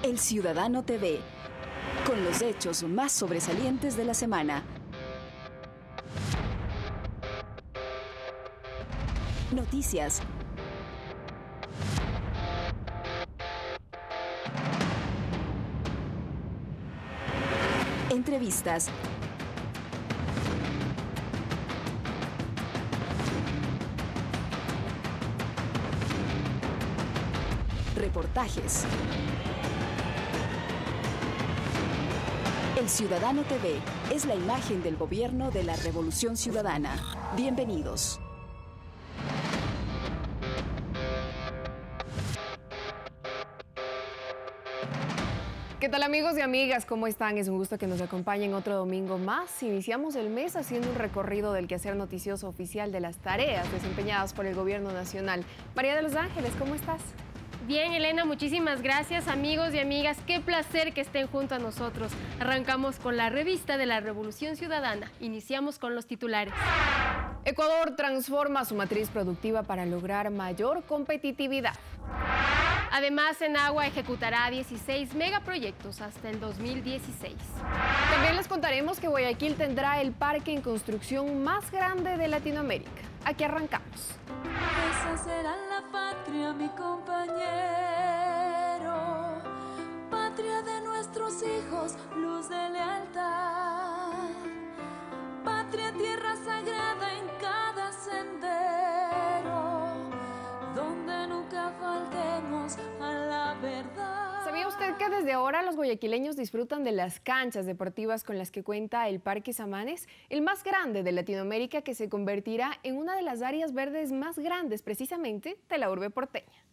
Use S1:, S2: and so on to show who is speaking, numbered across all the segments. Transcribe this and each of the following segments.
S1: El Ciudadano TV, con los hechos más sobresalientes de la semana. Noticias. Entrevistas. Reportajes. El Ciudadano TV es la imagen del gobierno de la Revolución Ciudadana. Bienvenidos.
S2: ¿Qué tal, amigos y amigas? ¿Cómo están? Es un gusto que nos acompañen otro domingo más. Iniciamos el mes haciendo un recorrido del quehacer noticioso oficial de las tareas desempeñadas por el Gobierno Nacional. María de los Ángeles, ¿cómo estás?
S3: Bien, Elena, muchísimas gracias, amigos y amigas. Qué placer que estén junto a nosotros. Arrancamos con la revista de la Revolución Ciudadana. Iniciamos con los titulares.
S2: Ecuador transforma su matriz productiva para lograr mayor competitividad.
S3: Además, Enagua ejecutará 16 megaproyectos hasta el 2016.
S2: También les contaremos que Guayaquil tendrá el parque en construcción más grande de Latinoamérica. Aquí arrancamos.
S4: Esa será la patria, mi compañero, patria de nuestros hijos, luz de lealtad, patria, tierra sagrada en cada sendero, donde nunca faltemos a la verdad.
S2: ¿Sabía usted que desde ahora los guayaquileños disfrutan de las canchas deportivas con las que cuenta el Parque Samanes, el más grande de Latinoamérica, que se convertirá en una de las áreas verdes más grandes precisamente de la urbe porteña?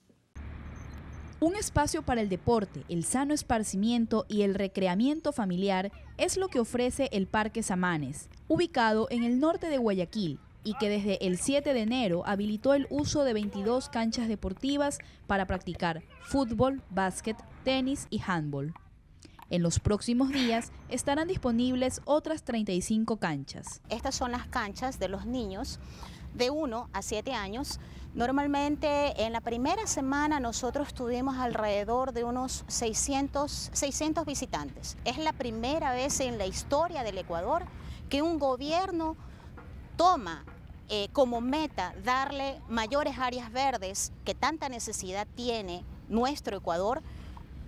S5: Un espacio para el deporte, el sano esparcimiento y el recreamiento familiar es lo que ofrece el Parque Samanes, ubicado en el norte de Guayaquil, y que desde el 7 de enero habilitó el uso de 22 canchas deportivas para practicar fútbol, básquet, tenis y handball. En los próximos días estarán disponibles otras 35 canchas.
S6: Estas son las canchas de los niños de 1 a 7 años. Normalmente en la primera semana nosotros tuvimos alrededor de unos 600 visitantes. Es la primera vez en la historia del Ecuador que un gobierno toma como meta darle mayores áreas verdes que tanta necesidad tiene nuestro Ecuador.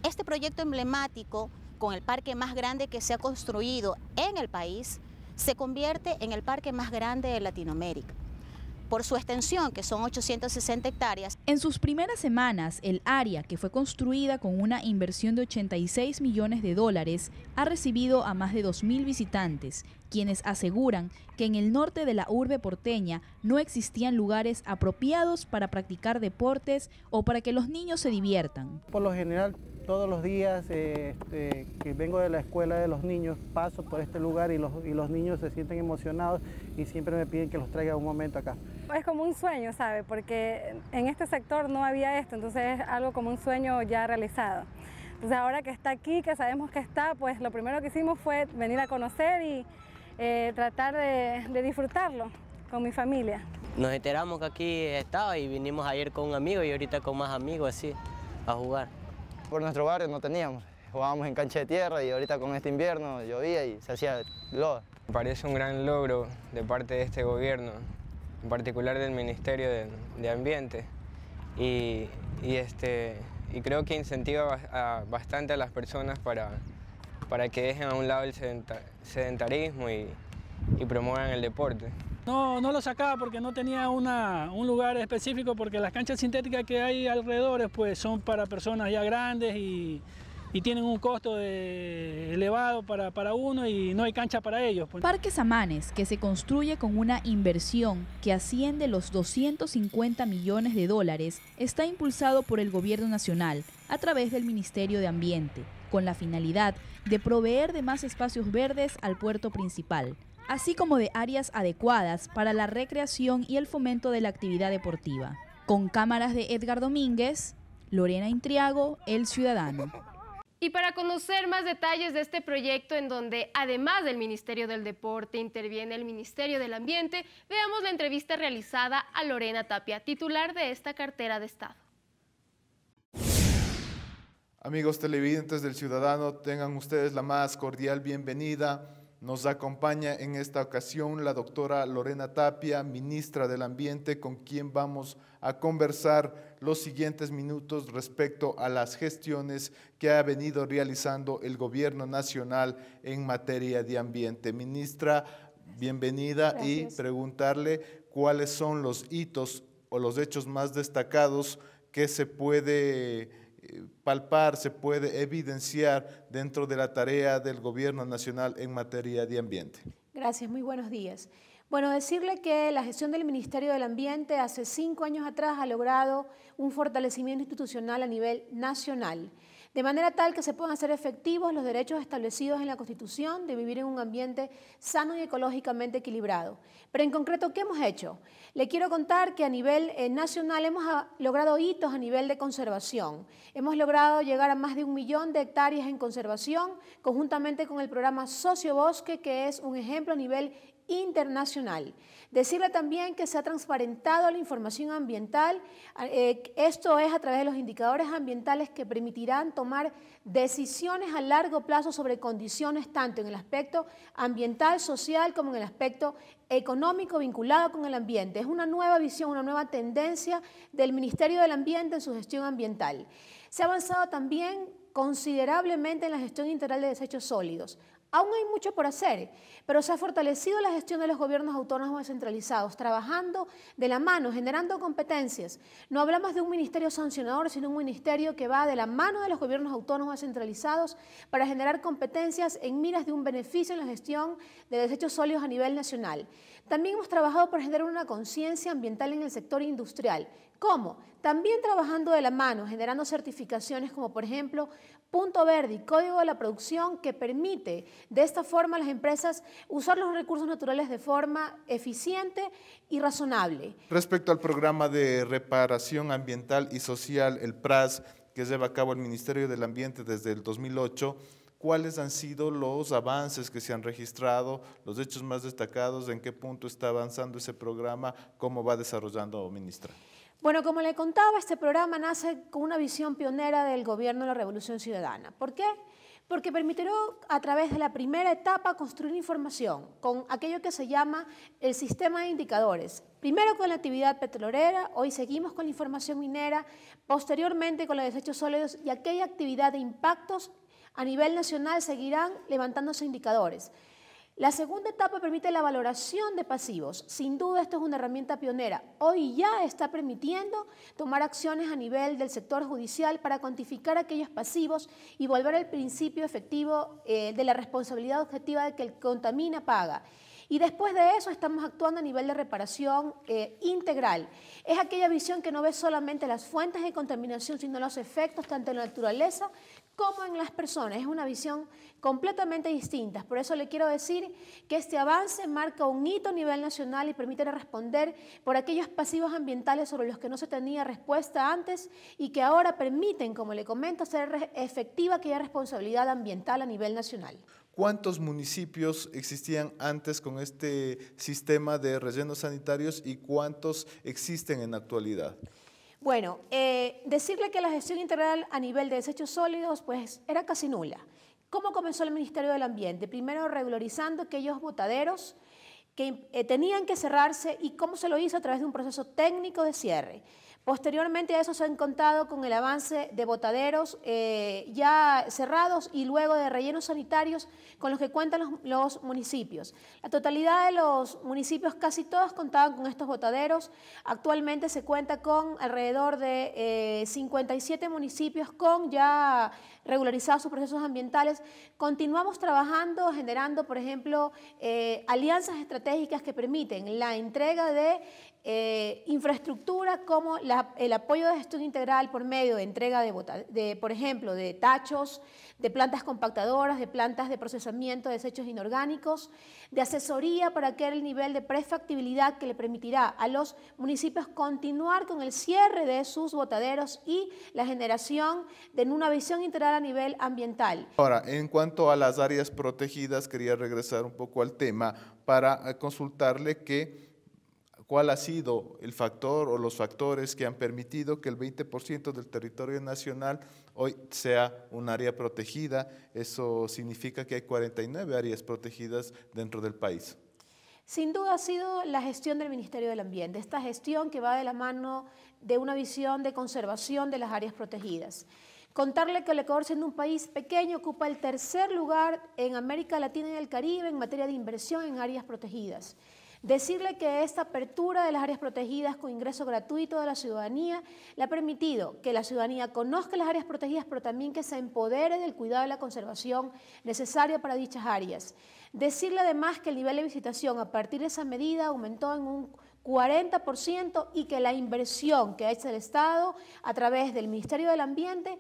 S6: Este proyecto emblemático, con el parque más grande que se ha construido en el país, se convierte en el parque más grande de Latinoamérica, por su extensión, que son 860 hectáreas.
S5: En sus primeras semanas, el área, que fue construida con una inversión de 86 millones de dólares, ha recibido a más de 2.000 visitantes, quienes aseguran que en el norte de la urbe porteña no existían lugares apropiados para practicar deportes o para que los niños se diviertan.
S7: Por lo general, todos los días que vengo de la escuela de los niños, paso por este lugar y los niños se sienten emocionados y siempre me piden que los traiga un momento acá.
S8: Es como un sueño, ¿sabe? Porque en este sector no había esto, entonces es algo como un sueño ya realizado. Entonces ahora que está aquí, que sabemos que está, pues lo primero que hicimos fue venir a conocer y tratar de disfrutarlo con mi familia.
S9: Nos enteramos que aquí estaba y vinimos ayer con un amigo y ahorita con más amigos así, a jugar.
S10: Por nuestro barrio no teníamos, jugábamos en cancha de tierra y ahorita con este invierno llovía y se hacía lodo.
S11: Me parece un gran logro de parte de este gobierno, en particular del Ministerio de Ambiente, y creo que incentiva bastante a las personas para que dejen a un lado el sedentarismo y promuevan el deporte.
S12: No lo sacaba porque no tenía un lugar específico, porque las canchas sintéticas que hay alrededor pues son para personas ya grandes y tienen un costo elevado para uno y no hay cancha para ellos.
S5: Parque Samanes, que se construye con una inversión que asciende los 250 millones de dólares, está impulsado por el Gobierno Nacional a través del Ministerio de Ambiente, con la finalidad de proveer de más espacios verdes al puerto principal, así como de áreas adecuadas para la recreación y el fomento de la actividad deportiva. Con cámaras de Edgar Domínguez, Lorena Intriago, El Ciudadano.
S3: Y para conocer más detalles de este proyecto, en donde además del Ministerio del Deporte interviene el Ministerio del Ambiente, veamos la entrevista realizada a Lorena Tapia, titular de esta cartera de Estado.
S13: Amigos televidentes del Ciudadano, tengan ustedes la más cordial bienvenida. Nos acompaña en esta ocasión la doctora Lorena Tapia, ministra del Ambiente, con quien vamos a conversar los siguientes minutos respecto a las gestiones que ha venido realizando el Gobierno Nacional en materia de ambiente. Ministra, bienvenida. Gracias. Y preguntarle cuáles son los hitos o los hechos más destacados que se puede palpar, se puede evidenciar dentro de la tarea del Gobierno Nacional en materia de ambiente.
S14: Gracias, muy buenos días. Bueno, decirle que la gestión del Ministerio del Ambiente hace 5 años atrás ha logrado un fortalecimiento institucional a nivel nacional, de manera tal que se puedan hacer efectivos los derechos establecidos en la Constitución de vivir en un ambiente sano y ecológicamente equilibrado. Pero en concreto, ¿qué hemos hecho? Le quiero contar que a nivel nacional hemos logrado hitos a nivel de conservación. Hemos logrado llegar a más de 1 millón de hectáreas en conservación, conjuntamente con el programa Sociobosque, que es un ejemplo a nivel internacional. Decirle también que se ha transparentado la información ambiental, esto es a través de los indicadores ambientales que permitirán tomar decisiones a largo plazo sobre condiciones tanto en el aspecto ambiental, social, como en el aspecto económico vinculado con el ambiente. Es una nueva visión, una nueva tendencia del Ministerio del Ambiente en su gestión ambiental. Se ha avanzado también considerablemente en la gestión integral de desechos sólidos. Aún hay mucho por hacer, pero se ha fortalecido la gestión de los gobiernos autónomos descentralizados, trabajando de la mano, generando competencias. No hablamos de un ministerio sancionador, sino un ministerio que va de la mano de los gobiernos autónomos descentralizados para generar competencias en miras de un beneficio en la gestión de desechos sólidos a nivel nacional. También hemos trabajado por generar una conciencia ambiental en el sector industrial. ¿Cómo? También trabajando de la mano, generando certificaciones como por ejemplo Punto Verde y Código de la Producción, que permite de esta forma a las empresas usar los recursos naturales de forma eficiente y razonable.
S13: Respecto al programa de reparación ambiental y social, el PRAS, que lleva a cabo el Ministerio del Ambiente desde el 2008, ¿cuáles han sido los avances que se han registrado, los hechos más destacados, en qué punto está avanzando ese programa, cómo va desarrollando, ministra?
S14: Bueno, como le contaba, este programa nace con una visión pionera del Gobierno de la Revolución Ciudadana. ¿Por qué? Porque permitirá a través de la primera etapa construir información con aquello que se llama el sistema de indicadores. Primero con la actividad petrolera, hoy seguimos con la información minera, posteriormente con los desechos sólidos y aquella actividad de impactos a nivel nacional seguirán levantándose indicadores. La segunda etapa permite la valoración de pasivos. Sin duda, esto es una herramienta pionera. Hoy ya está permitiendo tomar acciones a nivel del sector judicial para cuantificar aquellos pasivos y volver al principio efectivo de la responsabilidad objetiva de que el que contamina paga. Y después de eso estamos actuando a nivel de reparación integral. Es aquella visión que no ve solamente las fuentes de contaminación, sino los efectos tanto en la naturaleza como en las personas. Es una visión completamente distinta. Por eso le quiero decir que este avance marca un hito a nivel nacional y permite responder por aquellos pasivos ambientales sobre los que no se tenía respuesta antes y que ahora permiten, como le comento, hacer efectiva aquella responsabilidad ambiental a nivel nacional.
S13: ¿Cuántos municipios existían antes con este sistema de rellenos sanitarios y cuántos existen en la actualidad?
S14: Bueno, decirle que la gestión integral a nivel de desechos sólidos pues era casi nula. ¿Cómo comenzó el Ministerio del Ambiente? Primero regularizando aquellos botaderos que tenían que cerrarse y cómo se lo hizo a través de un proceso técnico de cierre. Posteriormente a eso se han contado con el avance de botaderos ya cerrados y luego de rellenos sanitarios con los que cuentan los municipios. La totalidad de los municipios, casi todos contaban con estos botaderos. Actualmente se cuenta con alrededor de 57 municipios con ya regularizados sus procesos ambientales. Continuamos trabajando, generando, por ejemplo, alianzas estratégicas que permiten la entrega de infraestructura como el apoyo de gestión integral por medio de entrega por ejemplo, de tachos, de plantas compactadoras, de plantas de procesamiento de desechos inorgánicos, de asesoría para aquel nivel de prefactibilidad que le permitirá a los municipios continuar con el cierre de sus botaderos y la generación de una visión integral a nivel ambiental.
S13: Ahora, en cuanto a las áreas protegidas, quería regresar un poco al tema para consultarle ¿Cuál ha sido el factor o los factores que han permitido que el 20% del territorio nacional hoy sea un área protegida? Eso significa que hay 49 áreas protegidas dentro del país.
S14: Sin duda ha sido la gestión del Ministerio del Ambiente, esta gestión que va de la mano de una visión de conservación de las áreas protegidas. Contarle que el Ecuador, siendo un país pequeño, ocupa el tercer lugar en América Latina y el Caribe en materia de inversión en áreas protegidas. Decirle que esta apertura de las áreas protegidas con ingreso gratuito de la ciudadanía le ha permitido que la ciudadanía conozca las áreas protegidas, pero también que se empodere del cuidado y la conservación necesaria para dichas áreas. Decirle además que el nivel de visitación a partir de esa medida aumentó en un 40% y que la inversión que ha hecho el Estado a través del Ministerio del Ambiente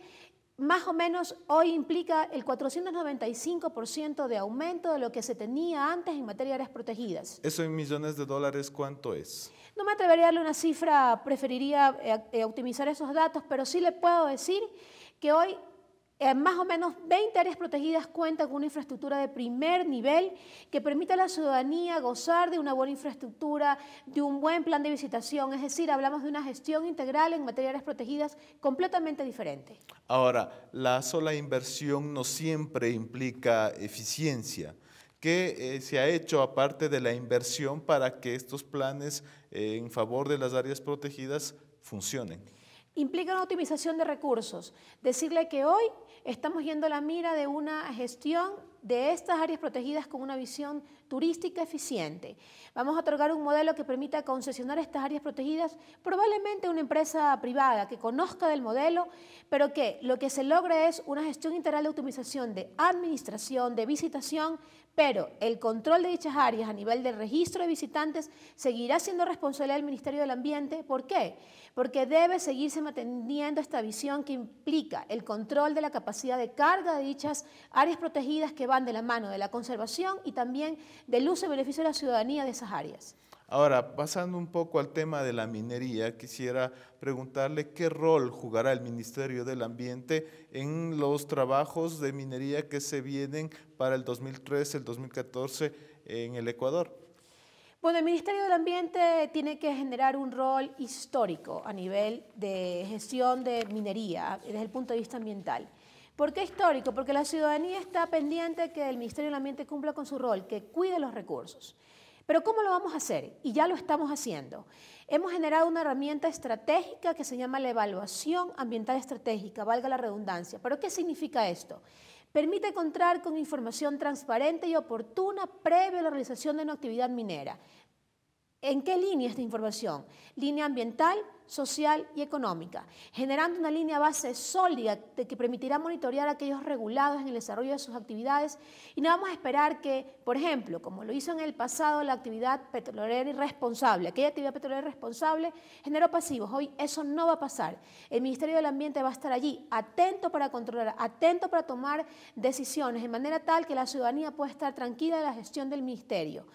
S14: más o menos hoy implica el 495% de aumento de lo que se tenía antes en materia de áreas protegidas.
S13: ¿Eso en millones de dólares cuánto es?
S14: No me atrevería a darle una cifra, preferiría optimizar esos datos, pero sí le puedo decir que hoy más o menos 20 áreas protegidas cuentan con una infraestructura de primer nivel que permite a la ciudadanía gozar de una buena infraestructura, de un buen plan de visitación, es decir, hablamos de una gestión integral en materia de áreas protegidas completamente diferente.
S13: Ahora, la sola inversión no siempre implica eficiencia. ¿Qué se ha hecho aparte de la inversión para que estos planes en favor de las áreas protegidas funcionen?
S14: Implica una optimización de recursos. Decirle que hoy estamos yendo a la mira de una gestión de estas áreas protegidas con una visión turística eficiente. Vamos a otorgar un modelo que permita concesionar estas áreas protegidas, probablemente una empresa privada que conozca del modelo, pero que lo que se logre es una gestión integral de optimización de administración, de visitación, pero el control de dichas áreas a nivel del registro de visitantes seguirá siendo responsabilidad del Ministerio del Ambiente. ¿Por qué? Porque debe seguirse manteniendo esta visión que implica el control de la capacidad de carga de dichas áreas protegidas que van de la mano de la conservación y también del uso y beneficio de la ciudadanía de esas áreas.
S13: Ahora, pasando un poco al tema de la minería, quisiera preguntarle qué rol jugará el Ministerio del Ambiente en los trabajos de minería que se vienen para el 2013, el 2014 en el Ecuador.
S14: Bueno, el Ministerio del Ambiente tiene que generar un rol histórico a nivel de gestión de minería desde el punto de vista ambiental. ¿Por qué histórico? Porque la ciudadanía está pendiente que el Ministerio del Ambiente cumpla con su rol, que cuide los recursos. Pero ¿cómo lo vamos a hacer? Y ya lo estamos haciendo. Hemos generado una herramienta estratégica que se llama la evaluación ambiental estratégica, valga la redundancia. ¿Pero qué significa esto? Permite contar con información transparente y oportuna previo a la realización de una actividad minera. ¿En qué línea esta información? Línea ambiental, social y económica, generando una línea base sólida que permitirá monitorear a aquellos regulados en el desarrollo de sus actividades y no vamos a esperar que, por ejemplo, como lo hizo en el pasado la actividad petrolera irresponsable, aquella actividad petrolera irresponsable generó pasivos. Hoy eso no va a pasar. El Ministerio del Ambiente va a estar allí, atento para controlar, atento para tomar decisiones, de manera tal que la ciudadanía pueda estar tranquila de la gestión del Ministerio.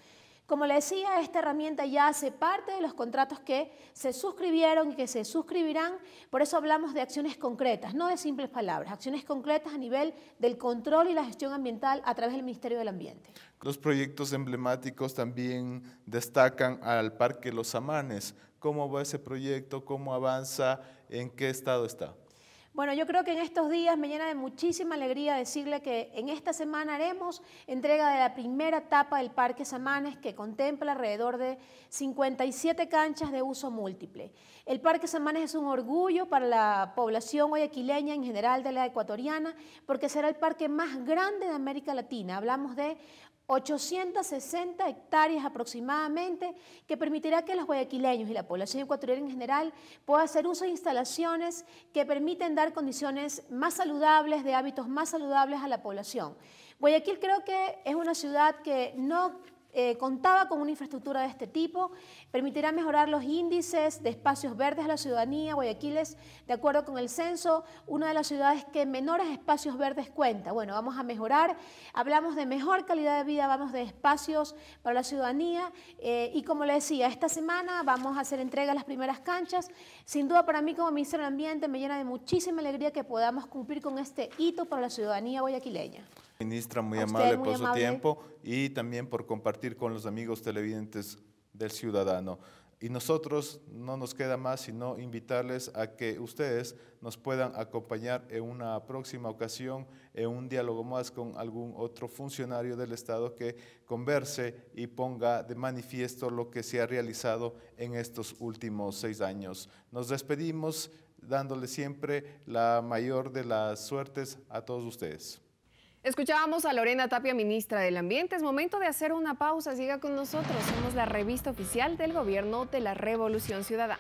S14: Como le decía, esta herramienta ya hace parte de los contratos que se suscribieron y que se suscribirán, por eso hablamos de acciones concretas, no de simples palabras, acciones concretas a nivel del control y la gestión ambiental a través del Ministerio del Ambiente.
S13: Los proyectos emblemáticos también destacan al Parque Los Amanes. ¿Cómo va ese proyecto? ¿Cómo avanza? ¿En qué estado está?
S14: Bueno, yo creo que en estos días me llena de muchísima alegría decirle que en esta semana haremos entrega de la primera etapa del Parque Samanes, que contempla alrededor de 57 canchas de uso múltiple. El Parque Samanes es un orgullo para la población guayaquileña, en general de la ecuatoriana, porque será el parque más grande de América Latina. Hablamos de 860 hectáreas aproximadamente, que permitirá que los guayaquileños y la población ecuatoriana en general pueda hacer uso de instalaciones que permiten dar condiciones más saludables, de hábitos más saludables a la población. Guayaquil creo que es una ciudad que no contaba con una infraestructura de este tipo, permitirá mejorar los índices de espacios verdes a la ciudadanía. Guayaquil es, de acuerdo con el censo, una de las ciudades que menores espacios verdes cuenta. Bueno, vamos a mejorar, hablamos de mejor calidad de vida, vamos de espacios para la ciudadanía y como le decía, esta semana vamos a hacer entrega a las primeras canchas. Sin duda para mí como Ministra del Ambiente me llena de muchísima alegría que podamos cumplir con este hito para la ciudadanía guayaquileña.
S13: Ministra, muy amable por su tiempo y también por compartir con los amigos televidentes del Ciudadano. Y nosotros no nos queda más sino invitarles a que ustedes nos puedan acompañar en una próxima ocasión, en un diálogo más con algún otro funcionario del Estado que converse y ponga de manifiesto lo que se ha realizado en estos últimos 6 años. Nos despedimos dándole siempre la mayor de las suertes a todos ustedes.
S2: Escuchábamos a Lorena Tapia, ministra del Ambiente. Es momento de hacer una pausa. Siga con nosotros. Somos la revista oficial del Gobierno de la Revolución Ciudadana.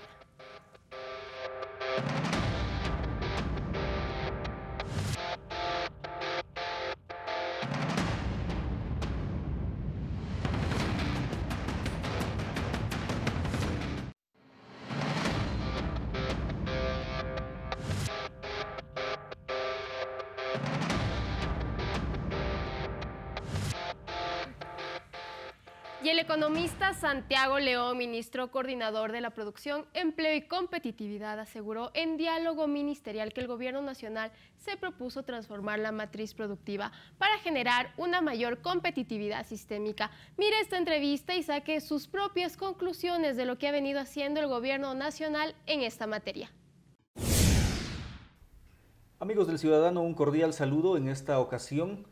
S3: Y el economista Santiago León, ministro coordinador de la Producción, Empleo y Competitividad, aseguró en diálogo ministerial que el Gobierno Nacional se propuso transformar la matriz productiva para generar una mayor competitividad sistémica. Mire esta entrevista y saque sus propias conclusiones de lo que ha venido haciendo el Gobierno Nacional en esta materia.
S15: Amigos del Ciudadano, un cordial saludo. En esta ocasión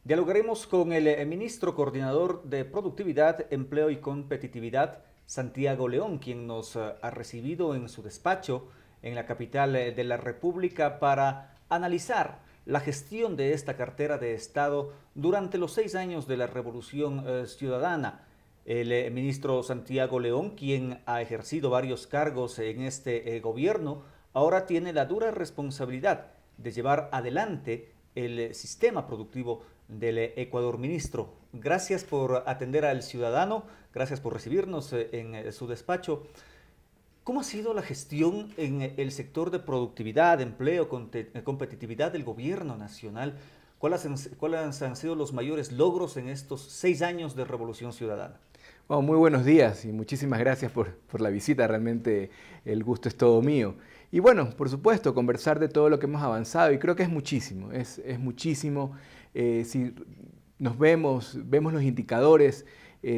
S15: dialogaremos con el ministro coordinador de Productividad, Empleo y Competitividad, Santiago León, quien nos ha recibido en su despacho en la capital de la República para analizar la gestión de esta cartera de Estado durante los 6 años de la Revolución Ciudadana. El ministro Santiago León, quien ha ejercido varios cargos en este gobierno, ahora tiene la dura responsabilidad de llevar adelante el sistema productivo del Ecuador. Ministro, gracias por atender al ciudadano, gracias por recibirnos en su despacho. ¿Cómo ha sido la gestión en el sector de productividad, empleo, competitividad del Gobierno Nacional? ¿Cuáles han sido los mayores logros en estos 6 años de Revolución Ciudadana?
S16: Bueno, muy buenos días y muchísimas gracias por la visita, realmente el gusto es todo mío. Y bueno, por supuesto, conversar de todo lo que hemos avanzado y creo que es muchísimo, es muchísimo. Si nos vemos los indicadores,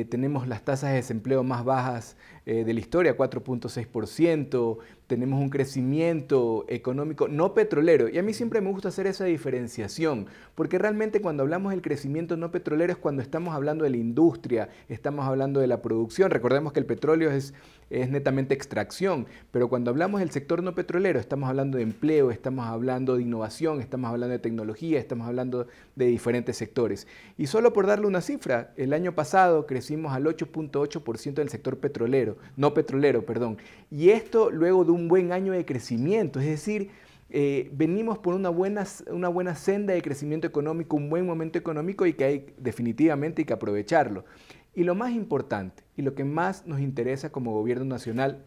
S16: tenemos las tasas de desempleo más bajas de la historia, 4.6%, tenemos un crecimiento económico no petrolero. Y a mí siempre me gusta hacer esa diferenciación, porque realmente cuando hablamos del crecimiento no petrolero es cuando estamos hablando de la industria, estamos hablando de la producción. Recordemos que el petróleo es netamente extracción, pero cuando hablamos del sector no petrolero estamos hablando de empleo, estamos hablando de innovación, estamos hablando de tecnología, estamos hablando de diferentes sectores. Y solo por darle una cifra, el año pasado crecimos al 8.8% del sector no petrolero, perdón. Y esto luego de un buen año de crecimiento, es decir, venimos por una buena senda de crecimiento económico, un buen momento económico y que definitivamente hay que aprovecharlo. Y lo más importante, y lo que más nos interesa como gobierno nacional,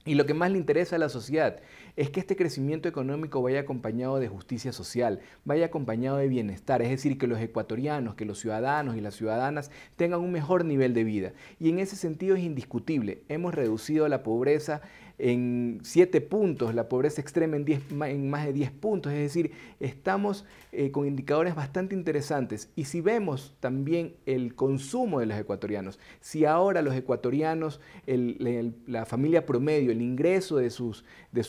S16: y lo que más le interesa a la sociedad, es que este crecimiento económico vaya acompañado de justicia social, vaya acompañado de bienestar, es decir, que los ecuatorianos, que los ciudadanos y las ciudadanas tengan un mejor nivel de vida. Y en ese sentido es indiscutible, hemos reducido la pobreza en 7 puntos, la pobreza extrema en más de 10 puntos, es decir, estamos con indicadores bastante interesantes. Y si vemos también el consumo de los ecuatorianos, si ahora los ecuatorianos, la familia promedio, el ingreso de sus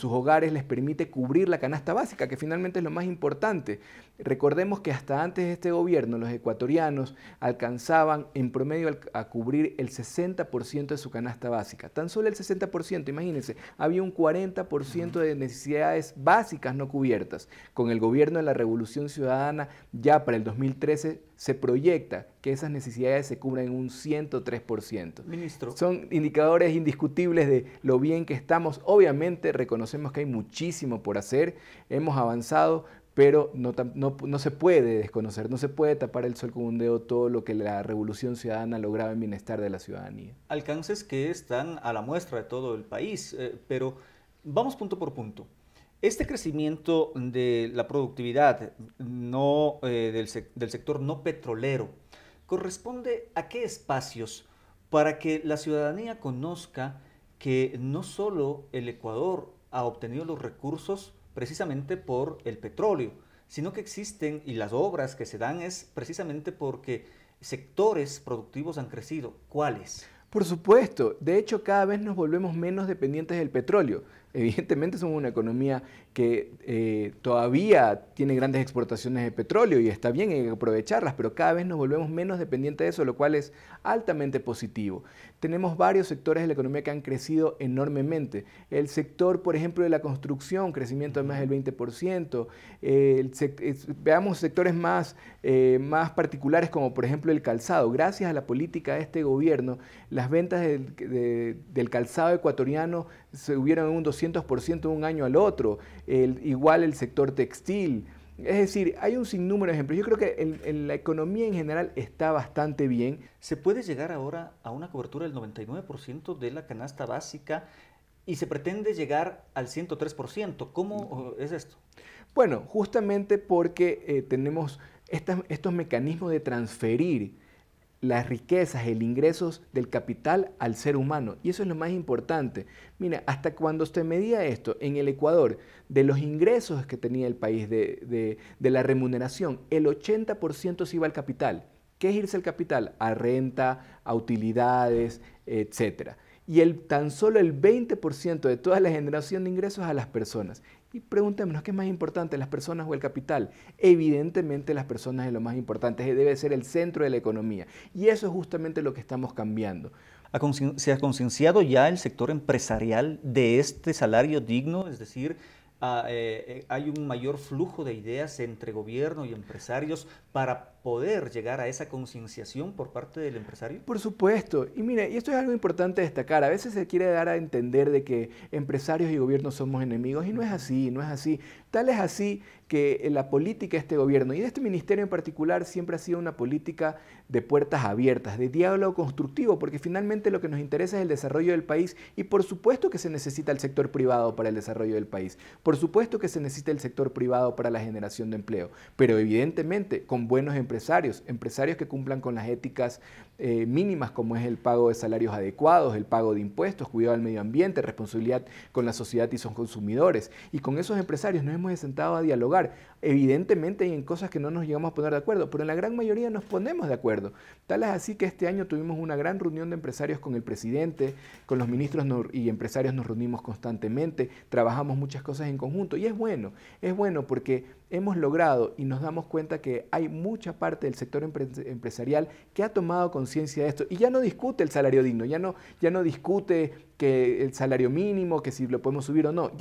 S16: hogares les permite cubrir la canasta básica, que finalmente es lo más importante. Recordemos que hasta antes de este gobierno los ecuatorianos alcanzaban en promedio a cubrir el 60% de su canasta básica. Tan solo el 60%, imagínense, había un 40% de necesidades básicas no cubiertas. Con el gobierno de la Revolución Ciudadana, ya para el 2013 se proyecta que esas necesidades se cubran en un 103%.
S15: Ministro.
S16: Son indicadores indiscutibles de lo bien que estamos. Obviamente reconocemos que hay muchísimo por hacer, hemos avanzado, pero no se puede desconocer, no se puede tapar el sol con un dedo todo lo que la Revolución Ciudadana ha logrado en bienestar de la ciudadanía.
S15: Alcances que están a la muestra de todo el país, pero vamos punto por punto. Este crecimiento de la productividad del sector no petrolero corresponde a qué espacios para que la ciudadanía conozca que no solo el Ecuador ha obtenido los recursos precisamente por el petróleo, sino que existen, y las obras que se dan es precisamente porque sectores productivos han crecido. ¿Cuáles?
S16: Por supuesto, de hecho cada vez nos volvemos menos dependientes del petróleo. Evidentemente somos una economía que todavía tiene grandes exportaciones de petróleo y está bien, hay que aprovecharlas, pero cada vez nos volvemos menos dependientes de eso, lo cual es altamente positivo. Tenemos varios sectores de la economía que han crecido enormemente. El sector, por ejemplo, de la construcción, crecimiento de más del 20%. Veamos sectores más particulares como por ejemplo el calzado. Gracias a la política de este gobierno, las ventas del calzado ecuatoriano subieron un 200% de un año al otro, igual el sector textil. Es decir, hay un sinnúmero de ejemplos. Yo creo que la economía en general está bastante bien.
S15: ¿Se puede llegar ahora a una cobertura del 99% de la canasta básica y se pretende llegar al 103%? ¿Cómo es esto?
S16: Bueno, justamente porque tenemos estos mecanismos de transferir las riquezas, el ingresos del capital al ser humano. Y eso es lo más importante. Mira, hasta cuando se medía esto en el Ecuador, de los ingresos que tenía el país, de la remuneración, el 80% se iba al capital. ¿Qué es irse al capital? A renta, a utilidades, etcétera. Y tan solo el 20% de toda la generación de ingresos a las personas. Y preguntémonos, ¿qué es más importante, las personas o el capital? Evidentemente las personas es lo más importante, debe ser el centro de la economía. Y eso es justamente lo que estamos cambiando.
S15: ¿Se ha concienciado ya el sector empresarial de este salario digno? Es decir, hay un mayor flujo de ideas entre gobierno y empresarios para poder llegar a esa concienciación por parte del empresario?
S16: Por supuesto. Y mire, y esto es algo importante destacar. A veces se quiere dar a entender de que empresarios y gobiernos somos enemigos y no es así, no es así. Tal es así que la política de este gobierno y de este ministerio en particular siempre ha sido una política de puertas abiertas, de diálogo constructivo, porque finalmente lo que nos interesa es el desarrollo del país y por supuesto que se necesita el sector privado para el desarrollo del país. Por supuesto que se necesita el sector privado para la generación de empleo, pero evidentemente con buenos empresarios que cumplan con las éticas mínimas como es el pago de salarios adecuados, el pago de impuestos, cuidado del medio ambiente, responsabilidad con la sociedad y sus consumidores. Y con esos empresarios nos hemos sentado a dialogar. Evidentemente hay en cosas que no nos llegamos a poner de acuerdo, pero en la gran mayoría nos ponemos de acuerdo. Tal es así que este año tuvimos una gran reunión de empresarios con el presidente, con los ministros y empresarios nos reunimos constantemente, trabajamos muchas cosas en conjunto y es bueno porque hemos logrado y nos damos cuenta que hay mucha parte del sector empresarial que ha tomado conciencia de esto y ya no discute el salario digno, ya no discute que el salario mínimo, que si lo podemos subir o no,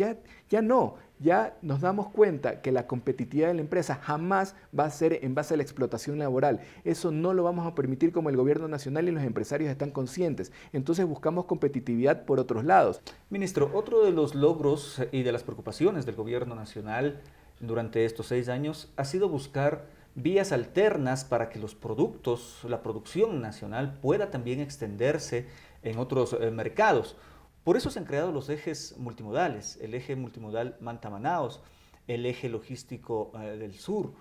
S16: ya nos damos cuenta que la competitividad de la empresa jamás va a ser en base a la explotación laboral. Eso no lo vamos a permitir como el gobierno nacional y los empresarios están conscientes. Entonces buscamos competitividad por otros lados.
S15: Ministro, otro de los logros y de las preocupaciones del gobierno nacional durante estos 6 años ha sido buscar vías alternas para que los productos, la producción nacional pueda también extenderse en otros mercados. Por eso se han creado los ejes multimodales, el eje multimodal Manta-Manaos, el eje logístico del sur.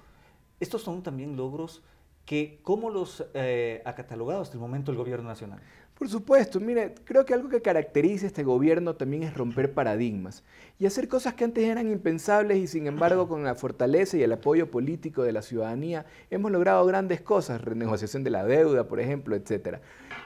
S15: Estos son también logros que, ¿cómo los ha catalogado hasta el momento el gobierno nacional?
S16: Por supuesto, mire, creo que algo que caracteriza a este gobierno también es romper paradigmas y hacer cosas que antes eran impensables y sin embargo con la fortaleza y el apoyo político de la ciudadanía hemos logrado grandes cosas, renegociación de la deuda, por ejemplo, etc.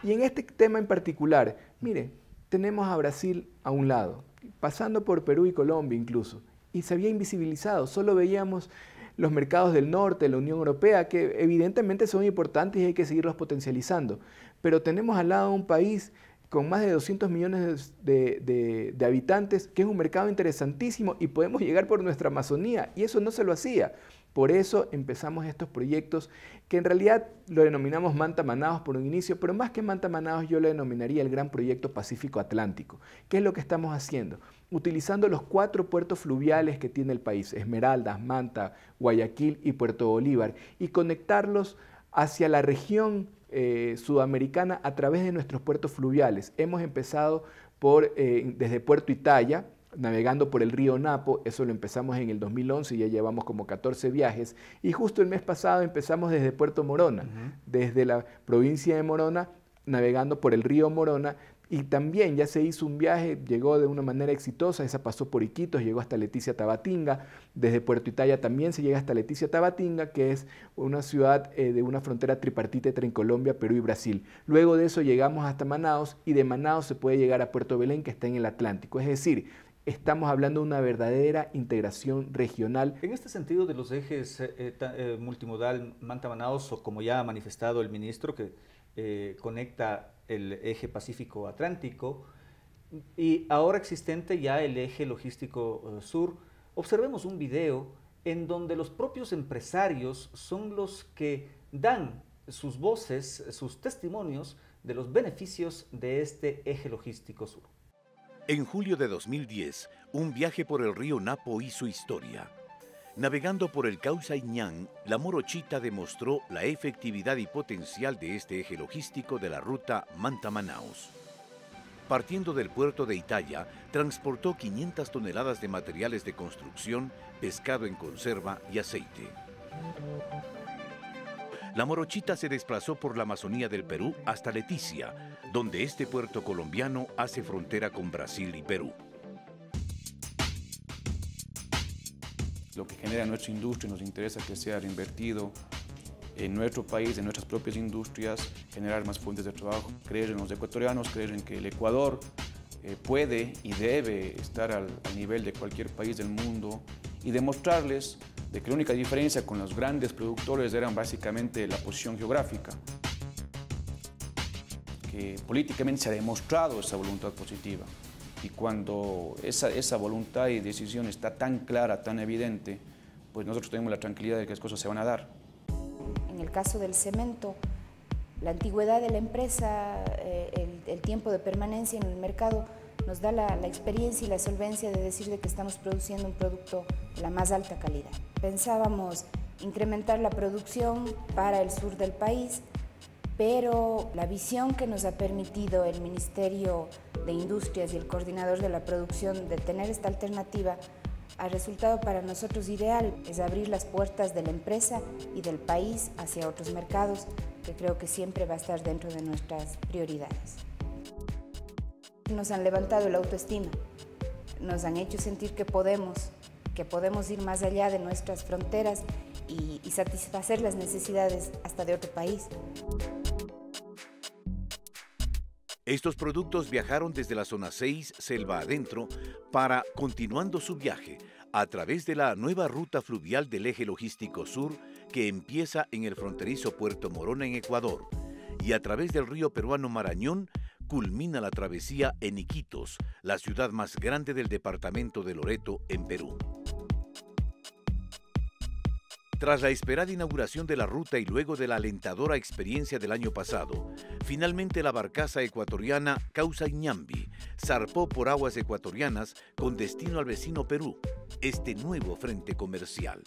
S16: Y en este tema en particular, mire, tenemos a Brasil a un lado, pasando por Perú y Colombia incluso, y se había invisibilizado, solo veíamos los mercados del norte, la Unión Europea, que evidentemente son importantes y hay que seguirlos potencializando. Pero tenemos al lado un país con más de 200 millones de habitantes, que es un mercado interesantísimo y podemos llegar por nuestra Amazonía, y eso no se lo hacía. Por eso empezamos estos proyectos que en realidad lo denominamos Manta-Manaos por un inicio, pero más que Manta-Manaos yo lo denominaría el Gran Proyecto Pacífico Atlántico. ¿Qué es lo que estamos haciendo? Utilizando los 4 puertos fluviales que tiene el país, Esmeraldas, Manta, Guayaquil y Puerto Bolívar, y conectarlos hacia la región sudamericana a través de nuestros puertos fluviales. Hemos empezado desde Puerto Italia, navegando por el río Napo, eso lo empezamos en el 2011 y ya llevamos como 14 viajes, y justo el mes pasado empezamos desde Puerto Morona, desde la provincia de Morona, navegando por el río Morona, Y también ya se hizo un viaje, llegó de una manera exitosa, esa pasó por Iquitos, llegó hasta Leticia Tabatinga, desde Puerto Italia también se llega hasta Leticia Tabatinga, que es una ciudad de una frontera tripartita entre Colombia, Perú y Brasil. Luego de eso llegamos hasta Manaos y de Manaos se puede llegar a Puerto Belén, que está en el Atlántico. Es decir, estamos hablando de una verdadera integración regional.
S15: En este sentido de los ejes multimodal Manta-Manaos, o como ya ha manifestado el ministro, que conecta el eje Pacífico-Atlántico y ahora existente ya el eje logístico sur, observemos un video en donde los propios empresarios son los que dan sus voces, sus testimonios de los beneficios de este eje logístico sur.
S17: En julio de 2010, un viaje por el río Napo hizo historia. Navegando por el Cauca Iñán, la Morochita demostró la efectividad y potencial de este eje logístico de la ruta Manta-Manaos. Partiendo del puerto de Italia, transportó 500 toneladas de materiales de construcción, pescado en conserva y aceite. La Morochita se desplazó por la Amazonía del Perú hasta Leticia, donde este puerto colombiano hace frontera con Brasil y Perú.
S18: Lo que genera nuestra industria, nos interesa que sea reinvertido en nuestro país, en nuestras propias industrias, generar más fuentes de trabajo, creer en los ecuatorianos, creer en que el Ecuador puede y debe estar al nivel de cualquier país del mundo y demostrarles de que la única diferencia con los grandes productores era básicamente la posición geográfica, que políticamente se ha demostrado esa voluntad positiva. Y cuando esa voluntad y decisión está tan clara, tan evidente, pues nosotros tenemos la tranquilidad de que las cosas se van a dar.
S19: En el caso del cemento, la antigüedad de la empresa, el tiempo de permanencia en el mercado, nos da la experiencia y la solvencia de decir de que estamos produciendo un producto de la más alta calidad. Pensábamos incrementar la producción para el sur del país, pero la visión que nos ha permitido el Ministerio de Industrias y el coordinador de la producción de tener esta alternativa ha resultado para nosotros ideal, es abrir las puertas de la empresa y del país hacia otros mercados, que creo que siempre va a estar dentro de nuestras prioridades. Nos han levantado la autoestima, nos han hecho sentir que podemos ir más allá de nuestras fronteras y satisfacer las necesidades hasta de otro país.
S17: Estos productos viajaron desde la zona 6, selva adentro, para, continuando su viaje, a través de la nueva ruta fluvial del eje logístico sur que empieza en el fronterizo Puerto Morona en Ecuador y a través del río peruano Marañón culmina la travesía en Iquitos, la ciudad más grande del departamento de Loreto en Perú. Tras la esperada inauguración de la ruta y luego de la alentadora experiencia del año pasado, finalmente la barcaza ecuatoriana Cauca Iñambi zarpó por aguas ecuatorianas con destino al vecino Perú, este nuevo frente comercial.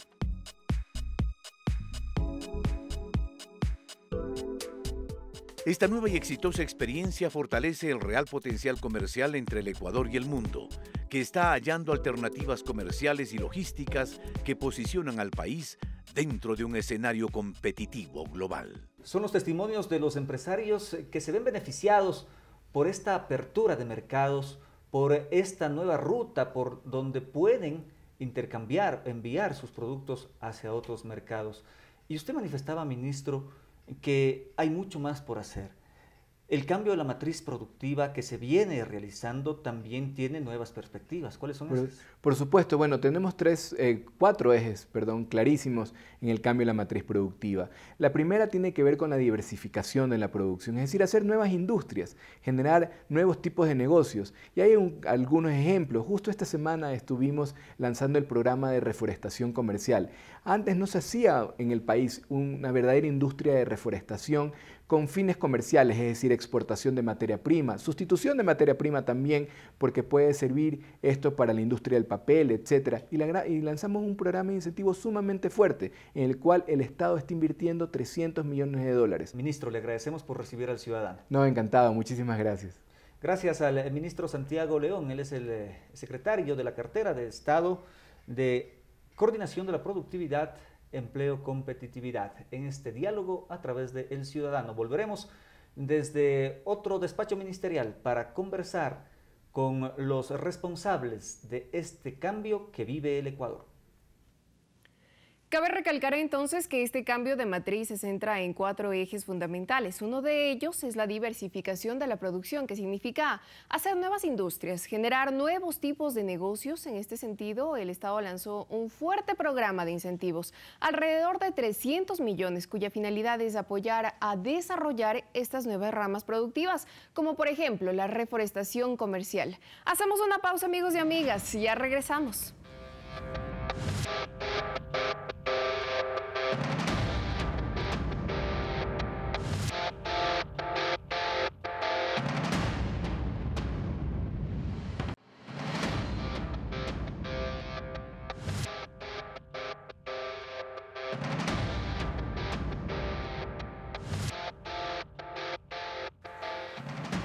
S17: Esta nueva y exitosa experiencia fortalece el real potencial comercial entre el Ecuador y el mundo, que está hallando alternativas comerciales y logísticas que posicionan al país dentro de un escenario competitivo global.
S15: Son los testimonios de los empresarios que se ven beneficiados por esta apertura de mercados, por esta nueva ruta por donde pueden intercambiar, enviar sus productos hacia otros mercados. Y usted manifestaba, ministro, que hay mucho más por hacer. El cambio de la matriz productiva que se viene realizando también tiene nuevas perspectivas. ¿Cuáles son esas?
S16: Por supuesto, bueno, tenemos cuatro ejes, clarísimos en el cambio de la matriz productiva. La primera tiene que ver con la diversificación de la producción, es decir, hacer nuevas industrias, generar nuevos tipos de negocios. Y hay algunos ejemplos. Justo esta semana estuvimos lanzando el programa de reforestación comercial. Antes no se hacía en el país una verdadera industria de reforestación con fines comerciales, es decir, exportación de materia prima, sustitución de materia prima también, porque puede servir esto para la industria del papel, etc. Y lanzamos un programa de incentivo sumamente fuerte, en el cual el Estado está invirtiendo $300 millones.
S15: Ministro, le agradecemos por recibir al ciudadano.
S16: No, encantado, muchísimas gracias.
S15: Gracias al ministro Santiago León, él es el secretario de la cartera de Estado de Coordinación de la Productividad, Empleo, Competitividad, en este diálogo a través de El Ciudadano. Volveremos desde otro despacho ministerial para conversar con los responsables de este cambio que vive el Ecuador.
S2: Cabe recalcar entonces que este cambio de matriz se centra en 4 ejes fundamentales. Uno de ellos es la diversificación de la producción, que significa hacer nuevas industrias, generar nuevos tipos de negocios. En este sentido, el Estado lanzó un fuerte programa de incentivos, alrededor de 300 millones, cuya finalidad es apoyar a desarrollar estas nuevas ramas productivas, como por ejemplo la reforestación comercial. Hacemos una pausa, amigos y amigas, y ya regresamos.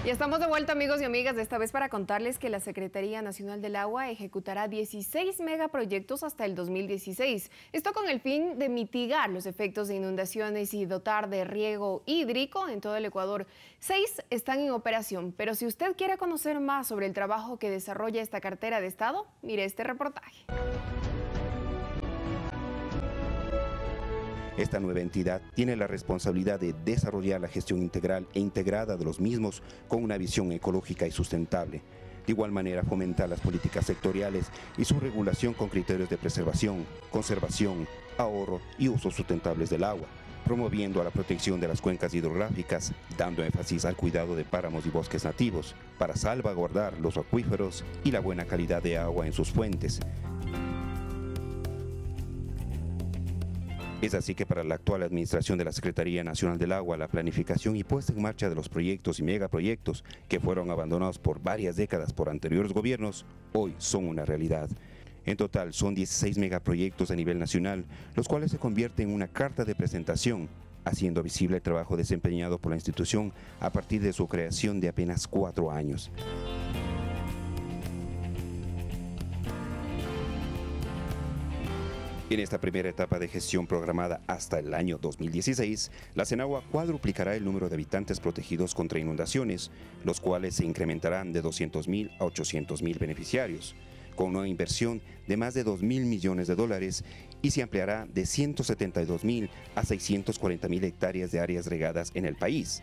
S2: Y estamos de vuelta, amigos y amigas, esta vez para contarles que la Secretaría Nacional del Agua ejecutará 16 megaproyectos hasta el 2016. Esto con el fin de mitigar los efectos de inundaciones y dotar de riego hídrico en todo el Ecuador. 6 están en operación, pero si usted quiere conocer más sobre el trabajo que desarrolla esta cartera de Estado, mire este reportaje.
S20: Esta nueva entidad tiene la responsabilidad de desarrollar la gestión integral e integrada de los mismos con una visión ecológica y sustentable. De igual manera, fomentar las políticas sectoriales y su regulación con criterios de preservación, conservación, ahorro y uso sustentables del agua, promoviendo a la protección de las cuencas hidrográficas, dando énfasis al cuidado de páramos y bosques nativos para salvaguardar los acuíferos y la buena calidad de agua en sus fuentes. Es así que para la actual administración de la Secretaría Nacional del Agua, la planificación y puesta en marcha de los proyectos y megaproyectos que fueron abandonados por varias décadas por anteriores gobiernos, hoy son una realidad. En total son 16 megaproyectos a nivel nacional, los cuales se convierten en una carta de presentación, haciendo visible el trabajo desempeñado por la institución a partir de su creación de apenas 4 años. En esta primera etapa de gestión programada hasta el año 2016, la Senagua cuadruplicará el número de habitantes protegidos contra inundaciones, los cuales se incrementarán de 200.000 a 800.000 beneficiarios, con una inversión de más de 2.000 millones de dólares y se ampliará de 172.000 a 640.000 hectáreas de áreas regadas en el país.